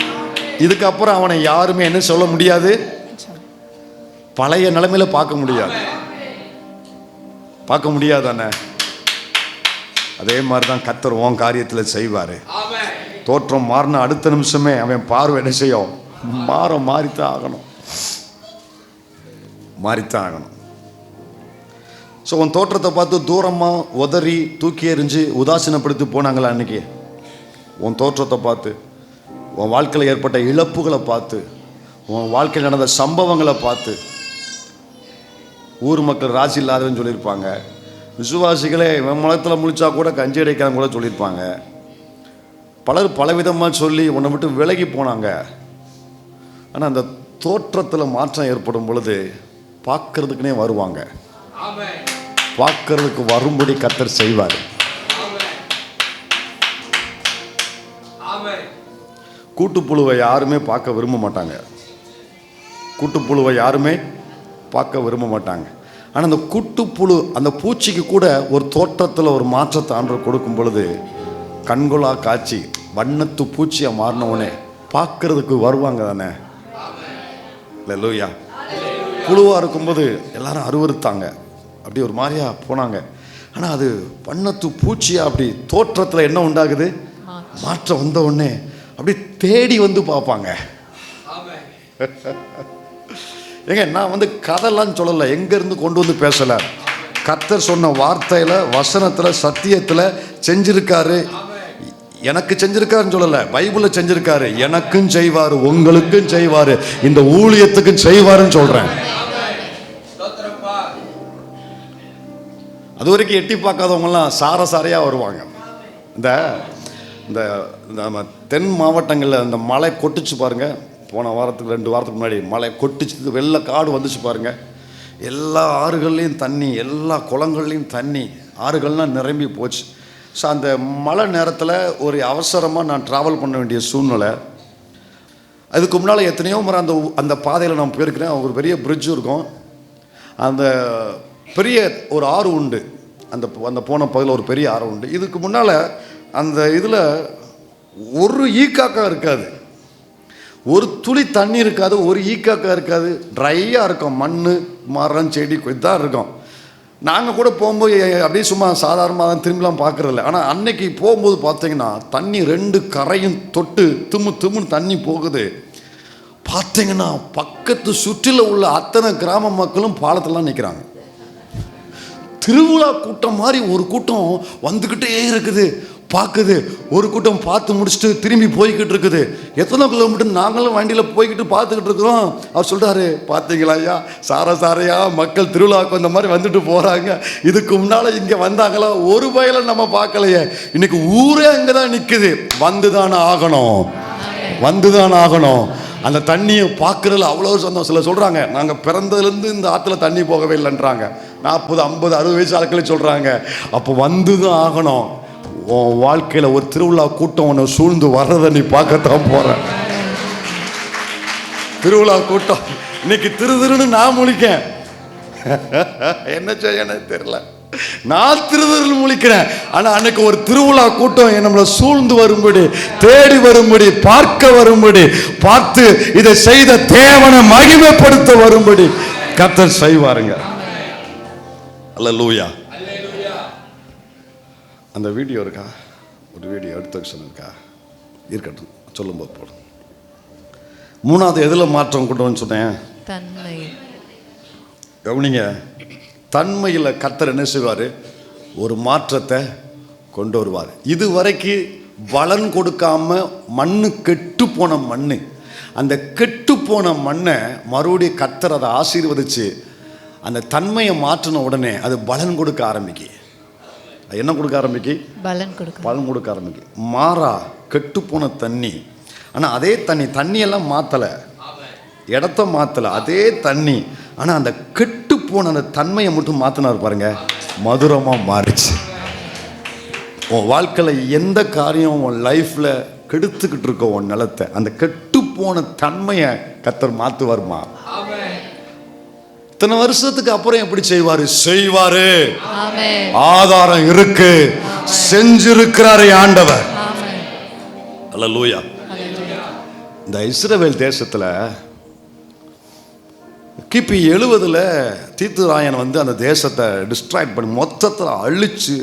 இதுக்கப்புறம் அவனை யாருமே என்ன சொல்ல முடியாது, பழைய நிலைமையில பார்க்க முடியாது, பார்க்க முடியாதானே? அதே மாதிரிதான் கர்த்தர் உன் காரியத்தில் செய்வாரு. தோற்றம் மாறின அடுத்த நிமிஷமே அவன் பார்வை என்ன செய்யும்? மாறித்தான் ஆகணும், மாறித்தான் ஆகணும். ஸோ உன் தோற்றத்தை பார்த்து தூரமாக உதறி தூக்கி எறிஞ்சு உதாசீனப்படுத்தி போனாங்களா அன்னைக்கு? உன் தோற்றத்தை பார்த்து, உன் வாழ்க்கையில் ஏற்பட்ட இழப்புகளை பார்த்து, உன் வாழ்க்கையில் நடந்த சம்பவங்களை பார்த்து ஊர் மக்கள் ராசி இல்லாதவன்னு சொல்லியிருப்பாங்க. விசுவாசிகளே முளத்தில் முழிச்சா கூட கஞ்சி அடைக்கான்னு கூட சொல்லியிருப்பாங்க. பலர் பலவிதமாக சொல்லி உன்னை விட்டு விலகி போனாங்க. ஆனால் அந்த தோற்றத்தில் மாற்றம் ஏற்படும் பொழுது பார்க்கறதுக்குனே வருவாங்க. பார்க்கறதுக்கு வரும்படி கர்த்தர் செய்வார். கூட்டுப்புழுவை யாருமே பார்க்க விரும்ப மாட்டாங்க. கூட்டுப்புழுவை யாருமே பார்க்க விரும்ப மாட்டாங்க. ஆனால் அந்த கூட்டுப்புழு, அந்த பூச்சிக்கு கூட ஒரு தோற்றத்தில் ஒரு மாற்றத்தை ஆண்டவர் கொடுக்கும் பொழுது கண்கொள்ளா காட்சி வண்ணத்து பூச்சியை மாறினவுடனே பார்க்கறதுக்கு வருவாங்க தானே. அல்லேலூயா. புழுவாக இருக்கும்போது எல்லாரும் அருவருத்தாங்க, அப்படி ஒரு மாதிரியா போனாங்க. ஆனால் அது வண்ணத்து பூச்சியாக அப்படி தோற்றத்தில் என்ன உண்டாகுது? மாற்றம் வந்த உடனே அப்படி தேடி வந்து பார்ப்பாங்க. ஏங்க நான் கதைலாம் சொல்லலை, எங்கேருந்து கொண்டு வந்து பேசலை. கர்த்தர் சொன்ன வார்த்தையில், வசனத்தில், சத்தியத்தில் செஞ்சிருக்காரு. எனக்கு செஞ்சிருக்காருன்னு சொல்லலை, பைபிளில் செஞ்சிருக்காரு. எனக்கும் செய்வார், உங்களுக்கும் செய்வார், இந்த ஊழியத்துக்கும் செய்வாருன்னு சொல்கிறேன். அது வரைக்கும் எட்டி பார்க்காதவங்கலாம் சாரையாக வருவாங்க. இந்த இந்த நம்ம தென் மாவட்டங்களில் அந்த மழை கொட்டுச்சு பாருங்கள். போன வாரத்துக்கு 2 வாரத்துக்கு முன்னாடி மழை கொட்டுச்சு, வெள்ளை காடு வந்துச்சு பாருங்கள். எல்லா ஆறுகள்லேயும் தண்ணி, எல்லா குளங்கள்லேயும் தண்ணி, ஆறுகள்லாம் நிரம்பி போச்சு. ஸோ அந்த மழை நேரத்தில் ஒரு அவசரமாக நான் ட்ராவல் பண்ண வேண்டிய சூழ்நிலை. அதுக்கு முன்னால் எத்தனையோ முறை அந்த பாதையில் நான் போயிருக்கிறேன். ஒரு பெரிய பிரிட்ஜு இருக்கும், அந்த பெரிய ஒரு ஆறு உண்டு, அந்த போன பகுதியில் ஒரு பெரிய ஆறு உண்டு. இதுக்கு முன்னால் அந்த இதில் ஒரு ஈக்காக்கா இருக்காது. ஒரு துளி தண்ணி இருக்காது, ஒரு ஈக்காக்கா இருக்காது, ட்ரையாக இருக்கும். மண், மரம், செடி இதான் இருக்கும். நாங்கள் கூட போகும்போது அப்படியே சும்மா சாதாரணமாக தான் திரும்பிலாம் பார்க்குறதில்ல. ஆனால் அன்னைக்கு போகும்போது பார்த்தீங்கன்னா தண்ணி 2 கரையும் தொட்டு திம்முன்னு தண்ணி போகுது. பார்த்தீங்கன்னா பக்கத்து சுற்றில உள்ள அத்தனை கிராம மக்களும் பாலத்திலாம் நிற்கிறாங்க. திருவிழா கூட்டம் மாதிரி ஒரு கூட்டம் வந்துக்கிட்டே இருக்குது, பார்க்குது. ஒரு கூட்டம் பார்த்து முடிச்சுட்டு திரும்பி போய்கிட்டு இருக்குது. எத்தனை கிலோமீட்டர் நாங்களும் வண்டியில் போய்கிட்டு பார்த்துக்கிட்டு இருக்கிறோம். அவர் சொல்கிறாரு, பார்த்தீங்களா ஐயா, சாரையா மக்கள் திருவிழாவுக்கு அந்த மாதிரி வந்துட்டு போகிறாங்க. இதுக்கு முன்னால் இங்கே வந்தாங்களா? ஒரு வயலை நம்ம பார்க்கலையே. இன்னைக்கு ஊரே அங்கே தான் நிற்குது. வந்து தானே ஆகணும். அந்த தண்ணியை பார்க்குறதுல அவ்வளோ சந்தோஷம். சில சொல்கிறாங்க, நாங்கள் பிறந்ததுலேருந்து இந்த ஆற்றுல தண்ணி போகவே இல்லைன்றாங்க. 40, 50, 60 வயசு ஆட்களே சொல்கிறாங்க. அப்போ வந்து தான் ஆகணும். உன் வாழ்க்கையில் ஒரு திருவிழா கூட்டம் ஒன்று சூழ்ந்து வர்றதை நீ பார்க்கத்தான் போகிற. திருவிழா கூட்டம் இன்னைக்கு திருன்னு நான் முழிக்கேன். என்ன செய்ய தெரியல, நான் திருதல் முழிக்கிறேன். ஆனா அன்னைக்கு ஒரு திருவிழா கூட்டம் நம்மளை சூழ்ந்து வரும்படி, தேடி வரும்படி, பார்க்க வரும்படி, பார்த்து இதை செய்த தேவனை மகிமைப்படுத்த வரும்படி கர்த்தர் செய்வாருங்க. அல்லேலூயா. அந்த வீடியோ இருக்கா? ஒரு வீடியோ எடுத்து சொன்னக்கா இருக்கட்டும், சொல்லும்போது போடும். 3வது எதில் மாற்றம் கொண்டு வந்து சொன்னேன்? தன்மை. கவனிங்க, தன்மையில் கர்த்தர் என்ன செய்வார்? ஒரு மாற்றத்தை கொண்டு வருவார். இதுவரைக்கும் பலன் கொடுக்காம மண்ணு கெட்டு போன மண், அந்த கெட்டு போன மண்ணை மறுபடியும் கர்த்தர் அதை ஆசீர்வதிச்சு அந்த தன்மையை மாற்றின உடனே அது பலன் கொடுக்க ஆரம்பிக்கு. என்ன கொடுக்க ஆரம்பிக்கு? பலன் கொடுக்க ஆரம்பிக்கு. மாறா கெட்டு போன தண்ணி, ஆனால் அதே தண்ணியெல்லாம் மாற்றலை, இடத்த மாற்றலை, அதே தண்ணி. ஆனால் அந்த கெட்டு போன அந்த தன்மையை மட்டும் மாற்றினார் பாருங்க, மதுரமாக மாறிச்சு. உன் வாழ்க்கையில் எந்த காரியம் உன் லைஃப்பில் கெடுத்துக்கிட்டு இருக்க உன் நிலத்தை, அந்த கெட்டு போன தன்மையை கர்த்தர் மாற்றுவார்மா. இத்தனை வருஷத்துக்கு அப்புறம் எப்படி செய்வாரு? ஆதாரம் இருக்கு, செஞ்சிருக்கிறாரு ஆண்டவர். அல்லேலூயா. இந்த இஸ்ரவேல் தேசத்துல கிபி 70 தீத்துராயன் வந்து அந்த தேசத்தை டிஸ்ட்ராக்ட் பண்ணி மொத்தத்தில் அழிச்சு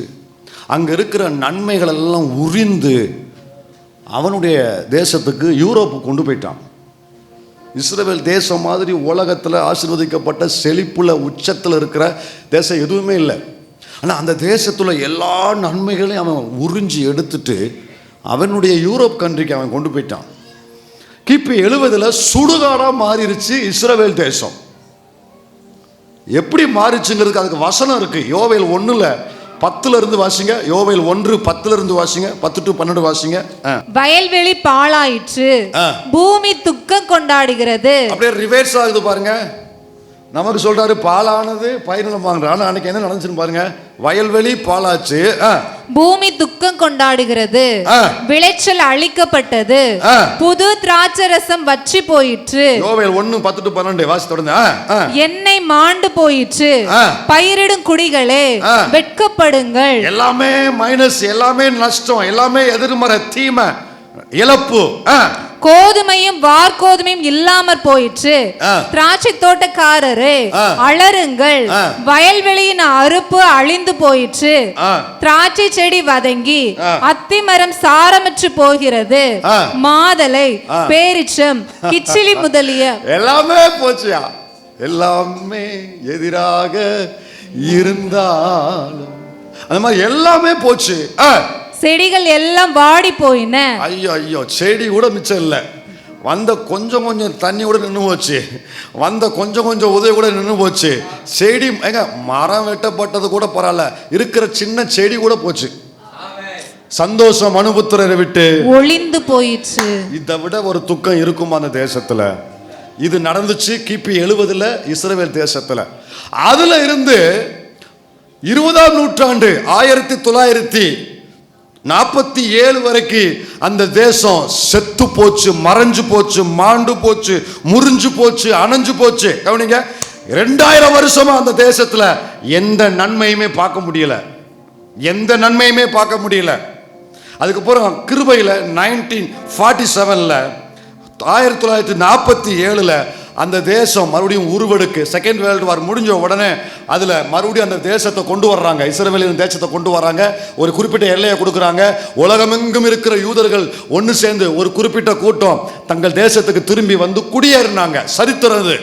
அங்க இருக்கிற நன்மைகள் எல்லாம் உரிந்து அவனுடைய தேசத்துக்கு யூரோப்பு கொண்டு போயிட்டான். இஸ்ரவேல் தேசம் மாதிரி உலகத்தில் ஆசீர்வதிக்கப்பட்ட செழிப்புல உச்சத்தில் இருக்கிற தேசம் எதுவுமே இல்லை. ஆனால் அந்த தேசத்தில் எல்லா நன்மைகளையும் அவன் உறிஞ்சி எடுத்துட்டு அவனுடைய யூரோப் கண்ட்ரிக்கு அவன் கொண்டு போயிட்டான். கிபி 70 சுடுகாடாக மாறிடுச்சு இஸ்ரவேல் தேசம். எப்படி மாறிச்சுங்கிறதுக்கு அதுக்கு வசனம் இருக்கு. யோவேல் 1:10 வாசிங்க. யோவேல் 1:10 வாசிங்க. 10 to 12 வாசிங்க. வயல்வெளி பாழாயிற்று, பூமி துக்கம் கொண்டாடுகிறது. அப்படியே ரிவர்ஸ் ஆகுது பாருங்க. நமக்கு சொல்றாரு பாலானது பயிரினம் வாங்குற. ஆனா அன்னைக்கு என்ன நடந்துச்சுன்னு பாருங்க. வயல்வெளி பாலாச்சு, பூமி துக்கம் கொண்டாடுகிறது, விளைச்சல் அழிக்கப்பட்டது, புது திராட்சரசம் வற்றி போயிற்று. யோவேல் 1:10 to 12 வாசி தொடர்ந்து. எண்ணெய் மாண்டு போயிற்று, பயிரிடும் குடிகளே வெட்கப்படுங்கள். எல்லாமே மைனஸ், எல்லாமே நஷ்டம், எல்லாமே எதிர்மறை, தீமை, இழப்பு. கோதுமையும் வார்கோதுமையும் இல்லாமற் போயிற்று. திராட்சை தோட்டக்காரரே அலறுங்கள், வயல்வெளியின் அறுப்பு அழிந்து போயிற்று. திராட்சை செடி வதங்கி அத்திமரம் சாரமற்று போகிறது. மாதலை, பேரிச்சம், கிச்சிலி முதலிய எல்லாமே போச்சியா. எல்லாமே எதிராக இருந்தாலும் அந்த மாதிரி எல்லாமே போச்சு. செடிகள் எல்லாம் வாடி போயின. ஐயோ, செடி கூட மிச்சம் இல்லை. வந்த கொஞ்சம் தண்ணி கூட நின்று போச்சு. வந்த கொஞ்சம் உதவி கூட நின்று போச்சு. செடி மரம் வெட்டப்பட்டது கூட பரவாயில்ல, இருக்கிற சின்ன செடி கூட போச்சு. சந்தோஷம் மனுபுத்திரரை விட்டு ஒளிந்து போயிடுச்சு. இதை விட ஒரு துக்கம் இருக்கும் அந்த தேசத்துல. இது நடந்துச்சு கிபி 70 இஸ்ரவேல் தேசத்துல. அதுல இருந்து 20ஆம் நூற்றாண்டு 1947 வரைக்கும் அந்த தேசம் செத்து போச்சு, மறைஞ்சு போச்சு, மாண்டு போச்சு, முறிஞ்சு போச்சு, அணைஞ்சு போச்சு. கவனிங்க, 2000 வருஷமா அந்த தேசத்துல எந்த நன்மையுமே பார்க்க முடியல. அதுக்கப்புறம் கிருபையில 1947 1947 அந்த தேசம் மறுபடியும் உருவெடுக்கு. செகண்ட் வேர்ல்டு வார் முடிஞ்ச உடனே அதில் மறுபடியும் அந்த தேசத்தை கொண்டு வர்றாங்க, இஸ்ரவேலின் தேசத்தை கொண்டு வராங்க. ஒரு குறிப்பிட்ட எல்லையை கொடுக்குறாங்க. உலகமெங்கும் இருக்கிற யூதர்கள் ஒன்று சேர்ந்து ஒரு குறிப்பிட்ட கூட்டம் தங்கள் தேசத்துக்கு திரும்பி வந்து குடியேறினாங்க. சரித்திரது.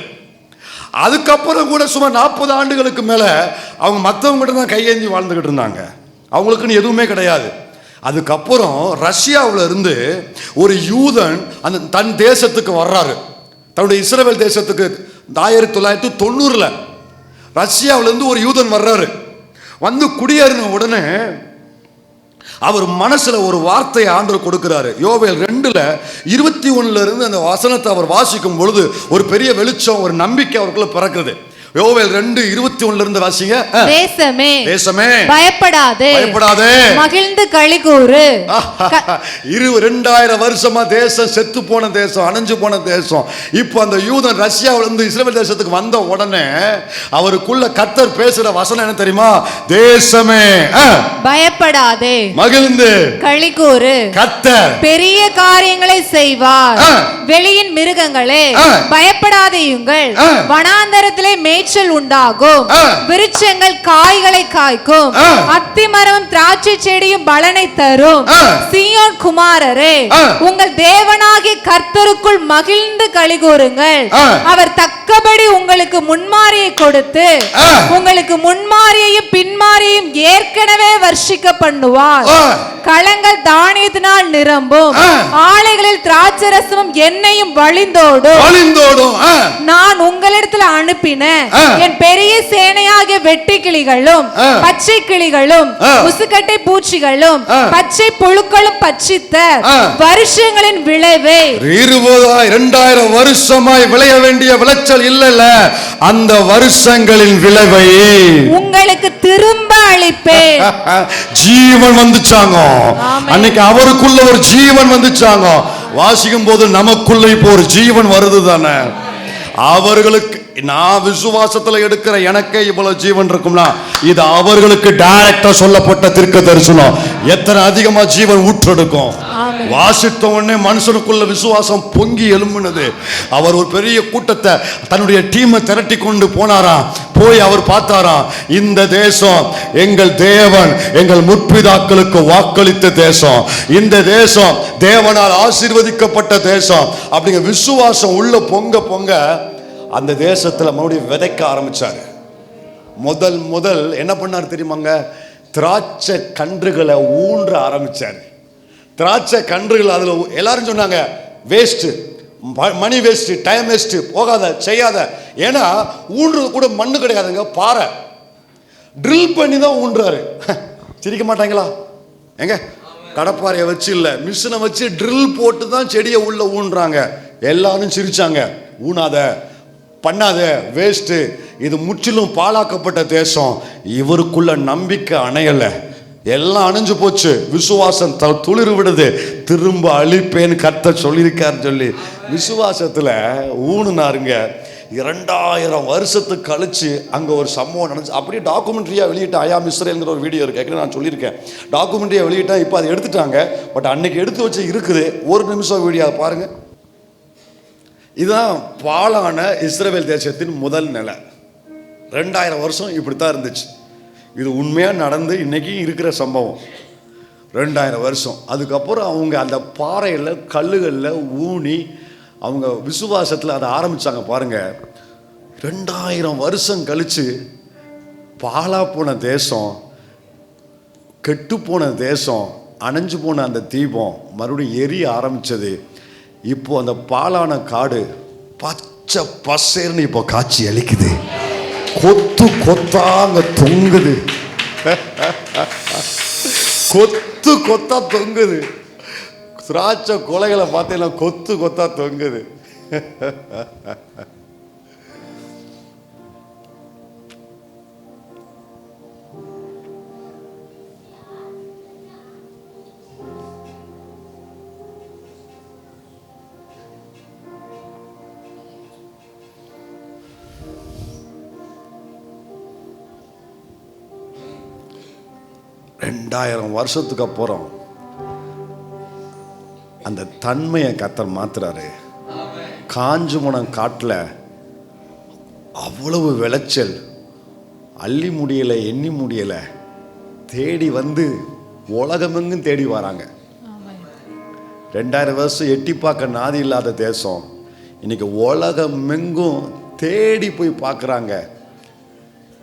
அதுக்கப்புறம் கூட சுமார் 40 ஆண்டுகளுக்கு மேலே அவங்க மற்றவங்ககிட்ட தான் கையேந்தி வாழ்ந்துக்கிட்டு இருந்தாங்க. அவங்களுக்குன்னு எதுவுமே கிடையாது. அதுக்கப்புறம் ரஷ்யாவில் இருந்து ஒரு யூதன் அந்த தன் தேசத்துக்கு வர்றாரு. தன்னுடைய இஸ்ரவேல் தேசத்துக்கு 1990 ரஷ்யாவிலிருந்து ஒரு யூதன் வர்றாரு. வந்து குடியேறின உடனே அவர் மனசுல ஒரு வார்த்தையை ஆண்டவர் கொடுக்கிறாரு. யோவேல் 2:21 இருந்து அந்த வசனத்தை அவர் வாசிக்கும் பொழுது ஒரு பெரிய வெளிச்சம், ஒரு நம்பிக்கை அவருக்குள்ள பிறக்குது. யோவேல் 2:21 இருந்து வாசிங்க. தேசமே தேசமே பயப்படாதே, பயப்படாதே, மகிழ்ந்து களிகூரு. 2000 வருஷமா தேசம் செத்து போன தேசம், அணைஞ்சு போன தேசம். இப்போ அந்த யூதன் ரஷ்யாவில இருந்து இஸ்ரவேல் தேசத்துக்கு வந்த உடனே அவருக்குள்ள கர்த்தர் பேசுற வசனம் என்ன தெரியுமா? தேசமே பயப்படாதே, மகிழ்ந்து களிகூரு. கர்த்தர் பெரிய காரியங்களை செய்வார். வெளியின் மிருகங்களே பயப்படாதேயுங்கள். வனாந்தரத்திலே மேய்ச்சல் உண்டாகும். விருட்சங்கள் காய்களை காய்க்கும். அத்திமரமும் திராட்சை செடியும் பலனை தரும். சீயோன் குமாரரே, உங்கள் தேவனாகிய கர்த்தருக்குள் மகிழ்ந்து களிகூருங்கள். அவர் தக்கபடி உங்களுக்கு முன்மாரியை கொடுத்து உங்களுக்கு முன்மாரியையும் பின்மாரியையும் ஏற்கனவே வர்ஷிக்க பண்ணுவார். களங்கள் தானியத்தினால் நிரம்பும். ஆலைகளில் திராட்சரசமும் எண்ணெயும் வழிந்தோடும். நான் உங்களிடத்தில் அனுப்பின என் பெரிய சேனையாகிய வெட்டி கிளிகளும் பச்சை கிளிகளும் முசுக்கட்டை பூச்சிகளும் பச்சை புழுக்களும் பட்சித்த வருஷங்களின் விளைவே 2000 வருஷமாய் விளைய வேண்டிய விளைச்சல் இல்லல, அந்த வருஷங்களின் விளைவை உங்களுக்கு திரும்ப அளிப்பேன். ஜீவன் வந்துச்சாங்க அன்னைக்கு. அவருக்குள்ள ஒரு ஜீவன் வந்துச்சாங்க. வாசிக்கும் போது நமக்குள்ள இப்போ ஒரு ஜீவன் வருது தானே. அவர்களுக்கு நான் விசுவாசத்துல எடுக்கிற எனக்கே இவ்வளவு ஜீவன் இருக்கும்னா இது அவர்களுக்கு டைரக்டா சொல்லப்பட்ட தீர்க்க தரிசனம். எத்தனை அதிகமா ஜீவன் ஊற்றெடுக்கும். வாசித்த உடனே மனுஷனுக்குள்ள விசுவாசம் பொங்கி எழும்புனது. அவர் ஒரு பெரிய கூட்டத்தை தன்னுடைய டீமை திரட்டி கொண்டு போனாராம். போய் அவர் பார்த்தாராம், இந்த தேசம் எங்கள் தேவன் எங்கள் முற்பிதாக்களுக்கு வாக்களித்த தேசம், இந்த தேசம் தேவனால் ஆசீர்வதிக்கப்பட்ட தேசம் அப்படிங்கிற விசுவாசம் உள்ள பொங்க பொங்க அந்த தேசத்துல மறுபடியும் விதைக்க ஆரம்பிச்சாரு. முதல் என்ன பண்ணார் தெரியுமாங்க? திராட்சை கன்றுகளை ஊன்ற ஆரம்பிச்சாரு. திராட்சை கன்றுகள் அதுல எல்லாரும் சொன்னாங்க waste, money waste, time waste, போகாத, செய்யாத. ஏன்னா ஊன்றது கூட மண்ணு கிடையாதுங்க, பாறை. ட்ரில் பண்ணி தான் ஊன்றாரு. சிரிக்க மாட்டாங்களா? எங்க கடப்பாறையை வச்சு இல்ல, மிஷினை வச்சு ட்ரில் போட்டு தான் செடியை உள்ள ஊன்றாங்க. எல்லாரும் சிரிச்சாங்க. ஊனாத, பண்ணாத, வேஸ்ட், இது முற்றிலும் பாழாக்கப்பட்ட தேசம். இவருக்குள்ள நம்பிக்கை அணையல, எல்லாம் அணைஞ்சு போச்சு. விசுவாசம் துளிர் விடுது. திரும்ப அழிப்பேன்னு கர்த்தர் சொல்லியிருக்காருன்னு சொல்லி விசுவாசத்துல ஊனுனாருங்க. 2000 வருஷத்துக்கு கழிச்சு அங்கே ஒரு சம்பவம் நடந்துச்சு. அப்படியே டாக்குமெண்ட்ரியாக வெளியிட்டேன். ஐயாம் இஸ்ரேல்ங்கிற ஒரு வீடியோ இருக்கு, நான் சொல்லியிருக்கேன். டாக்குமெண்ட்ரியாக வெளியிட்டேன். இப்போ அதை எடுத்துட்டாங்க. பட் அன்னைக்கு எடுத்து வச்சு இருக்குது. ஒரு நிமிஷம் வீடியோ பாருங்க. இதுதான் பாழான இஸ்ரவேல் தேசத்தின் முதல் நிலை. 2000 வருஷம் இப்படித்தான் இருந்துச்சு. இது உண்மையாக நடந்து இன்னைக்கு இருக்கிற சம்பவம். 2000 வருஷம். அதுக்கப்புறம் அவங்க அந்த பாறையில் கல்லுகளில் ஊனி அவங்க விசுவாசத்தில் அதை ஆரம்பித்தாங்க. பாருங்க, 2000 வருஷம் கழித்து பாழா போன தேசம், கெட்டு போன தேசம், அணைஞ்சு போன அந்த தீபம் மறுபடியும் எரிய ஆரம்பித்தது. இப்போ அந்த பாலான காடு பச்சை பசேர்னு இப்போ காட்சி அளிக்குது. கொத்து கொத்தாங்க தொங்குது. கொத்து கொத்தா தொங்குது. திராட்சை கொலைகளை பார்த்தீங்கன்னா கொத்து கொத்தா தொங்குது. ரெண்டாயிரம் வருஷத்துக்கு அப்புறம் அந்த தன்மையை கர்த்தர் மாத்துறாரு. காஞ்சுமணம் காட்டில் அவ்வளவு விளைச்சல், அள்ளி முடியலை, எண்ணி முடியலை, தேடி வந்து உலகமெங்கும் தேடி வராங்க. 2000 வருஷம் எட்டி பார்க்க நாதி இல்லாத தேசம் இன்னைக்கு உலகமெங்கும் தேடி போய் பார்க்குறாங்க.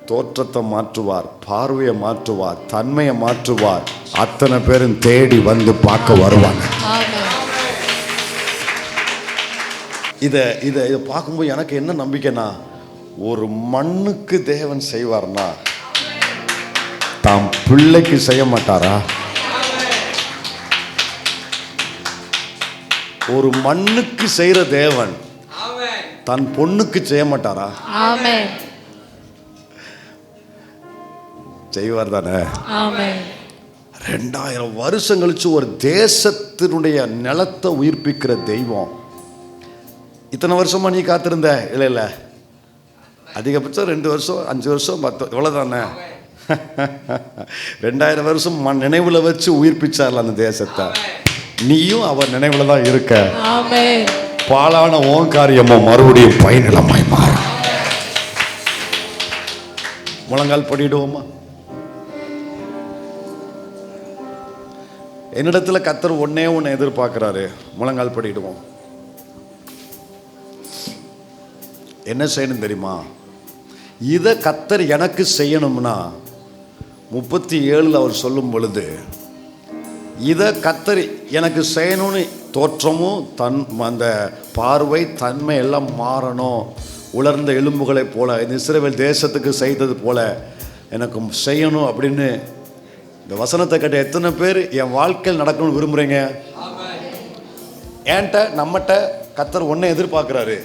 தோற்றத்தை மாற்றுவார், பார்வையை மாற்றுவார், தன்மையை மாற்றுவார். அத்தனை பேரும் தேடி வந்து பார்க்க வருவாங்க. இதை இதை இதை பார்க்கும்போது எனக்கு என்ன நம்பிக்கைன்னா, ஒரு மண்ணுக்கு தேவன் செய்வார்னா தாம் பிள்ளைக்கு செய்ய மாட்டாரா? ஒரு மண்ணுக்கு செய்யற தேவன் தன் பொண்ணுக்கு செய்ய மாட்டாரா? செய்வார் தானே. 2000 வருஷம் கழிச்சு ஒரு தேசத்தினுடைய நிலத்தை உயிர்ப்பிக்கிற தெய்வம். இத்தனை வருஷமா நீ காத்திருந்த? இல்லை, அதிகபட்சம் 2 வருஷம், 5 வருஷம், 10, இவ்வளவுதானே. 2000 வருஷம் நினைவுல வச்சு உயிர்ப்பிச்சார்ல அந்த தேசத்தை. நீயும் அவர் நினைவுல தான் இருக்க. பாலான ஓன் காரியமோ மறுபடியும் பயனிலமாய் மாறும். முழங்கால் படிடுவோமா? என்னிடத்துல கர்த்தர் ஒன்னே ஒன்று எதிர்பார்க்கிறாரு. முழங்கால் படிடுவோம். என்ன செய்யணும் தெரியுமா? இதை கர்த்தர் எனக்கு செய்யணும்னா 37 அவர் சொல்லும் பொழுது, இதை கர்த்தர் எனக்கு செய்யணும்னு தோற்றமும் அந்த பார்வை தன்மை எல்லாம் மாறணும். உலர்ந்த எலும்புகளை போல இந்த இஸ்ரவேல் தேசத்துக்கு செய்தது போல எனக்கு செய்யணும் அப்படின்னு இந்த வசனத்தை கேட்ட எத்தனை பேர் என் வாழ்க்கையில் நடக்கணும்னு விரும்புகிறீங்க? ஏன்ட்ட நம்மகிட்ட கர்த்தர் ஒன்றை எதிர்பார்க்கிறாரு.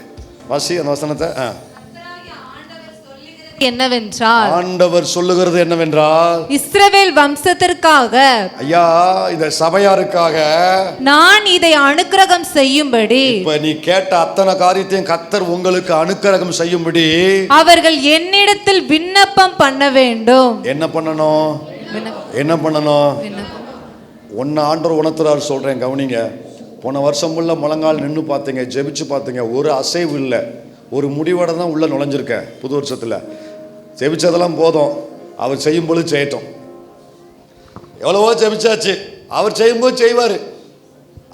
வாசி அந்த வசனத்தை. என்னவென்றால், ஆண்டவர் சொல்லுகிறது என்னவென்றால், இஸ்ரவேல் வம்சத்திற்காக, ஐயா இந்த சபையாருக்காக நான் இதை அனுக்கிரகம் செய்யும்படி, இப்ப நீ கேட்ட அத்தனை காரியத்தையும் கர்த்தர் உங்களுக்கு அனுக்கிரகம் செய்யும்படி அவர்கள் என்னிடத்தில் விண்ணப்பம் பண்ண வேண்டும். என்ன பண்ணணும்? ஒன்னு ஆண்டவர் உணர்த்துறாரு. சொல்றேன் கவனிங்க. போன வருஷம் உள்ள முழங்கால் நின்று பார்த்தீங்க, ஜெபிச்சு பார்த்தீங்க, ஒரு அசைவு இல்லை, ஒரு முடிவோட தான் உள்ள நுழைஞ்சிருக்கேன். புது வருஷத்துல ஜெபிச்சதெல்லாம் போதும், அவர் செய்யும் பொழுது செய்யட்டும். எவ்வளவோ ஜெபிச்சாச்சு, அவர் செய்யும்போது செய்வாரு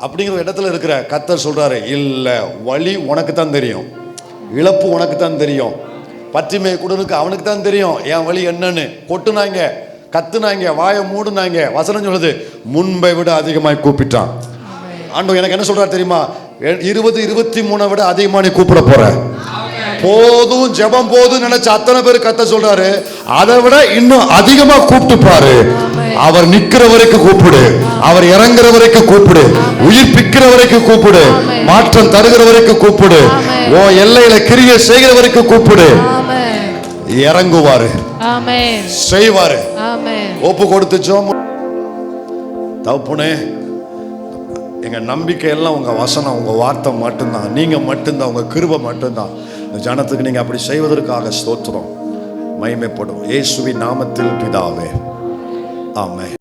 அப்படிங்கிற இடத்துல இருக்கிற கர்த்தர் சொல்றாரு, இல்ல வழி உனக்கு தான் தெரியும், இழப்பு உனக்கு தான் தெரியும், பற்றிமை குடனுக்கு அவனுக்கு தான் தெரியும் என் வழி என்னன்னு. கொட்டுனாங்க, கத்துனாங்க, வாயை மூடுனாங்க. வசனம் சொல்லுது, முன்பை விட அதிகமாய் கூப்பிட்டான். ஆண்டவர் எனக்கு என்ன சொல்றாரு தெரியுமா? 20, 23 விட அதிகமா நீ கூப்பிட போற. போதும், ஜெபம் போதும் நினைச்ச அத்தனை பேர் கர்த்தர் சொல்றாரு, அதை விட இன்னும் அதிகமா கூப்பிட்டு பாரு. அவர் நிக்கிற வரைக்கும் கூப்பிடு, அவர் இறங்குற வரைக்கும் கூப்பிடு, உயிர்ப்பிக்கிற வரைக்கும் கூப்பிடு, மாற்றம் தருகிற வரைக்கும் கூப்பிடு, ஓ எல்லையில கிரியை செய்கிற வரைக்கும் கூப்பிடு. இறங்குவாரு, செய்வாரு. ஒப்பு கொடுத்து ஜெபம். தகப்பனே, எங்க நம்பிக்கை எல்லாம் உங்க வசனம், உங்க வார்த்தை மட்டும்தான், நீங்க மட்டும்தான், உங்க கிருபை மட்டும்தான். இந்த ஜனத்துக்கு நீங்க அப்படி செய்வதற்காக ஸ்தோத்திரம். மகிமைப்படும் இயேசுவின் நாமத்தில் பிதாவே, ஆமென்.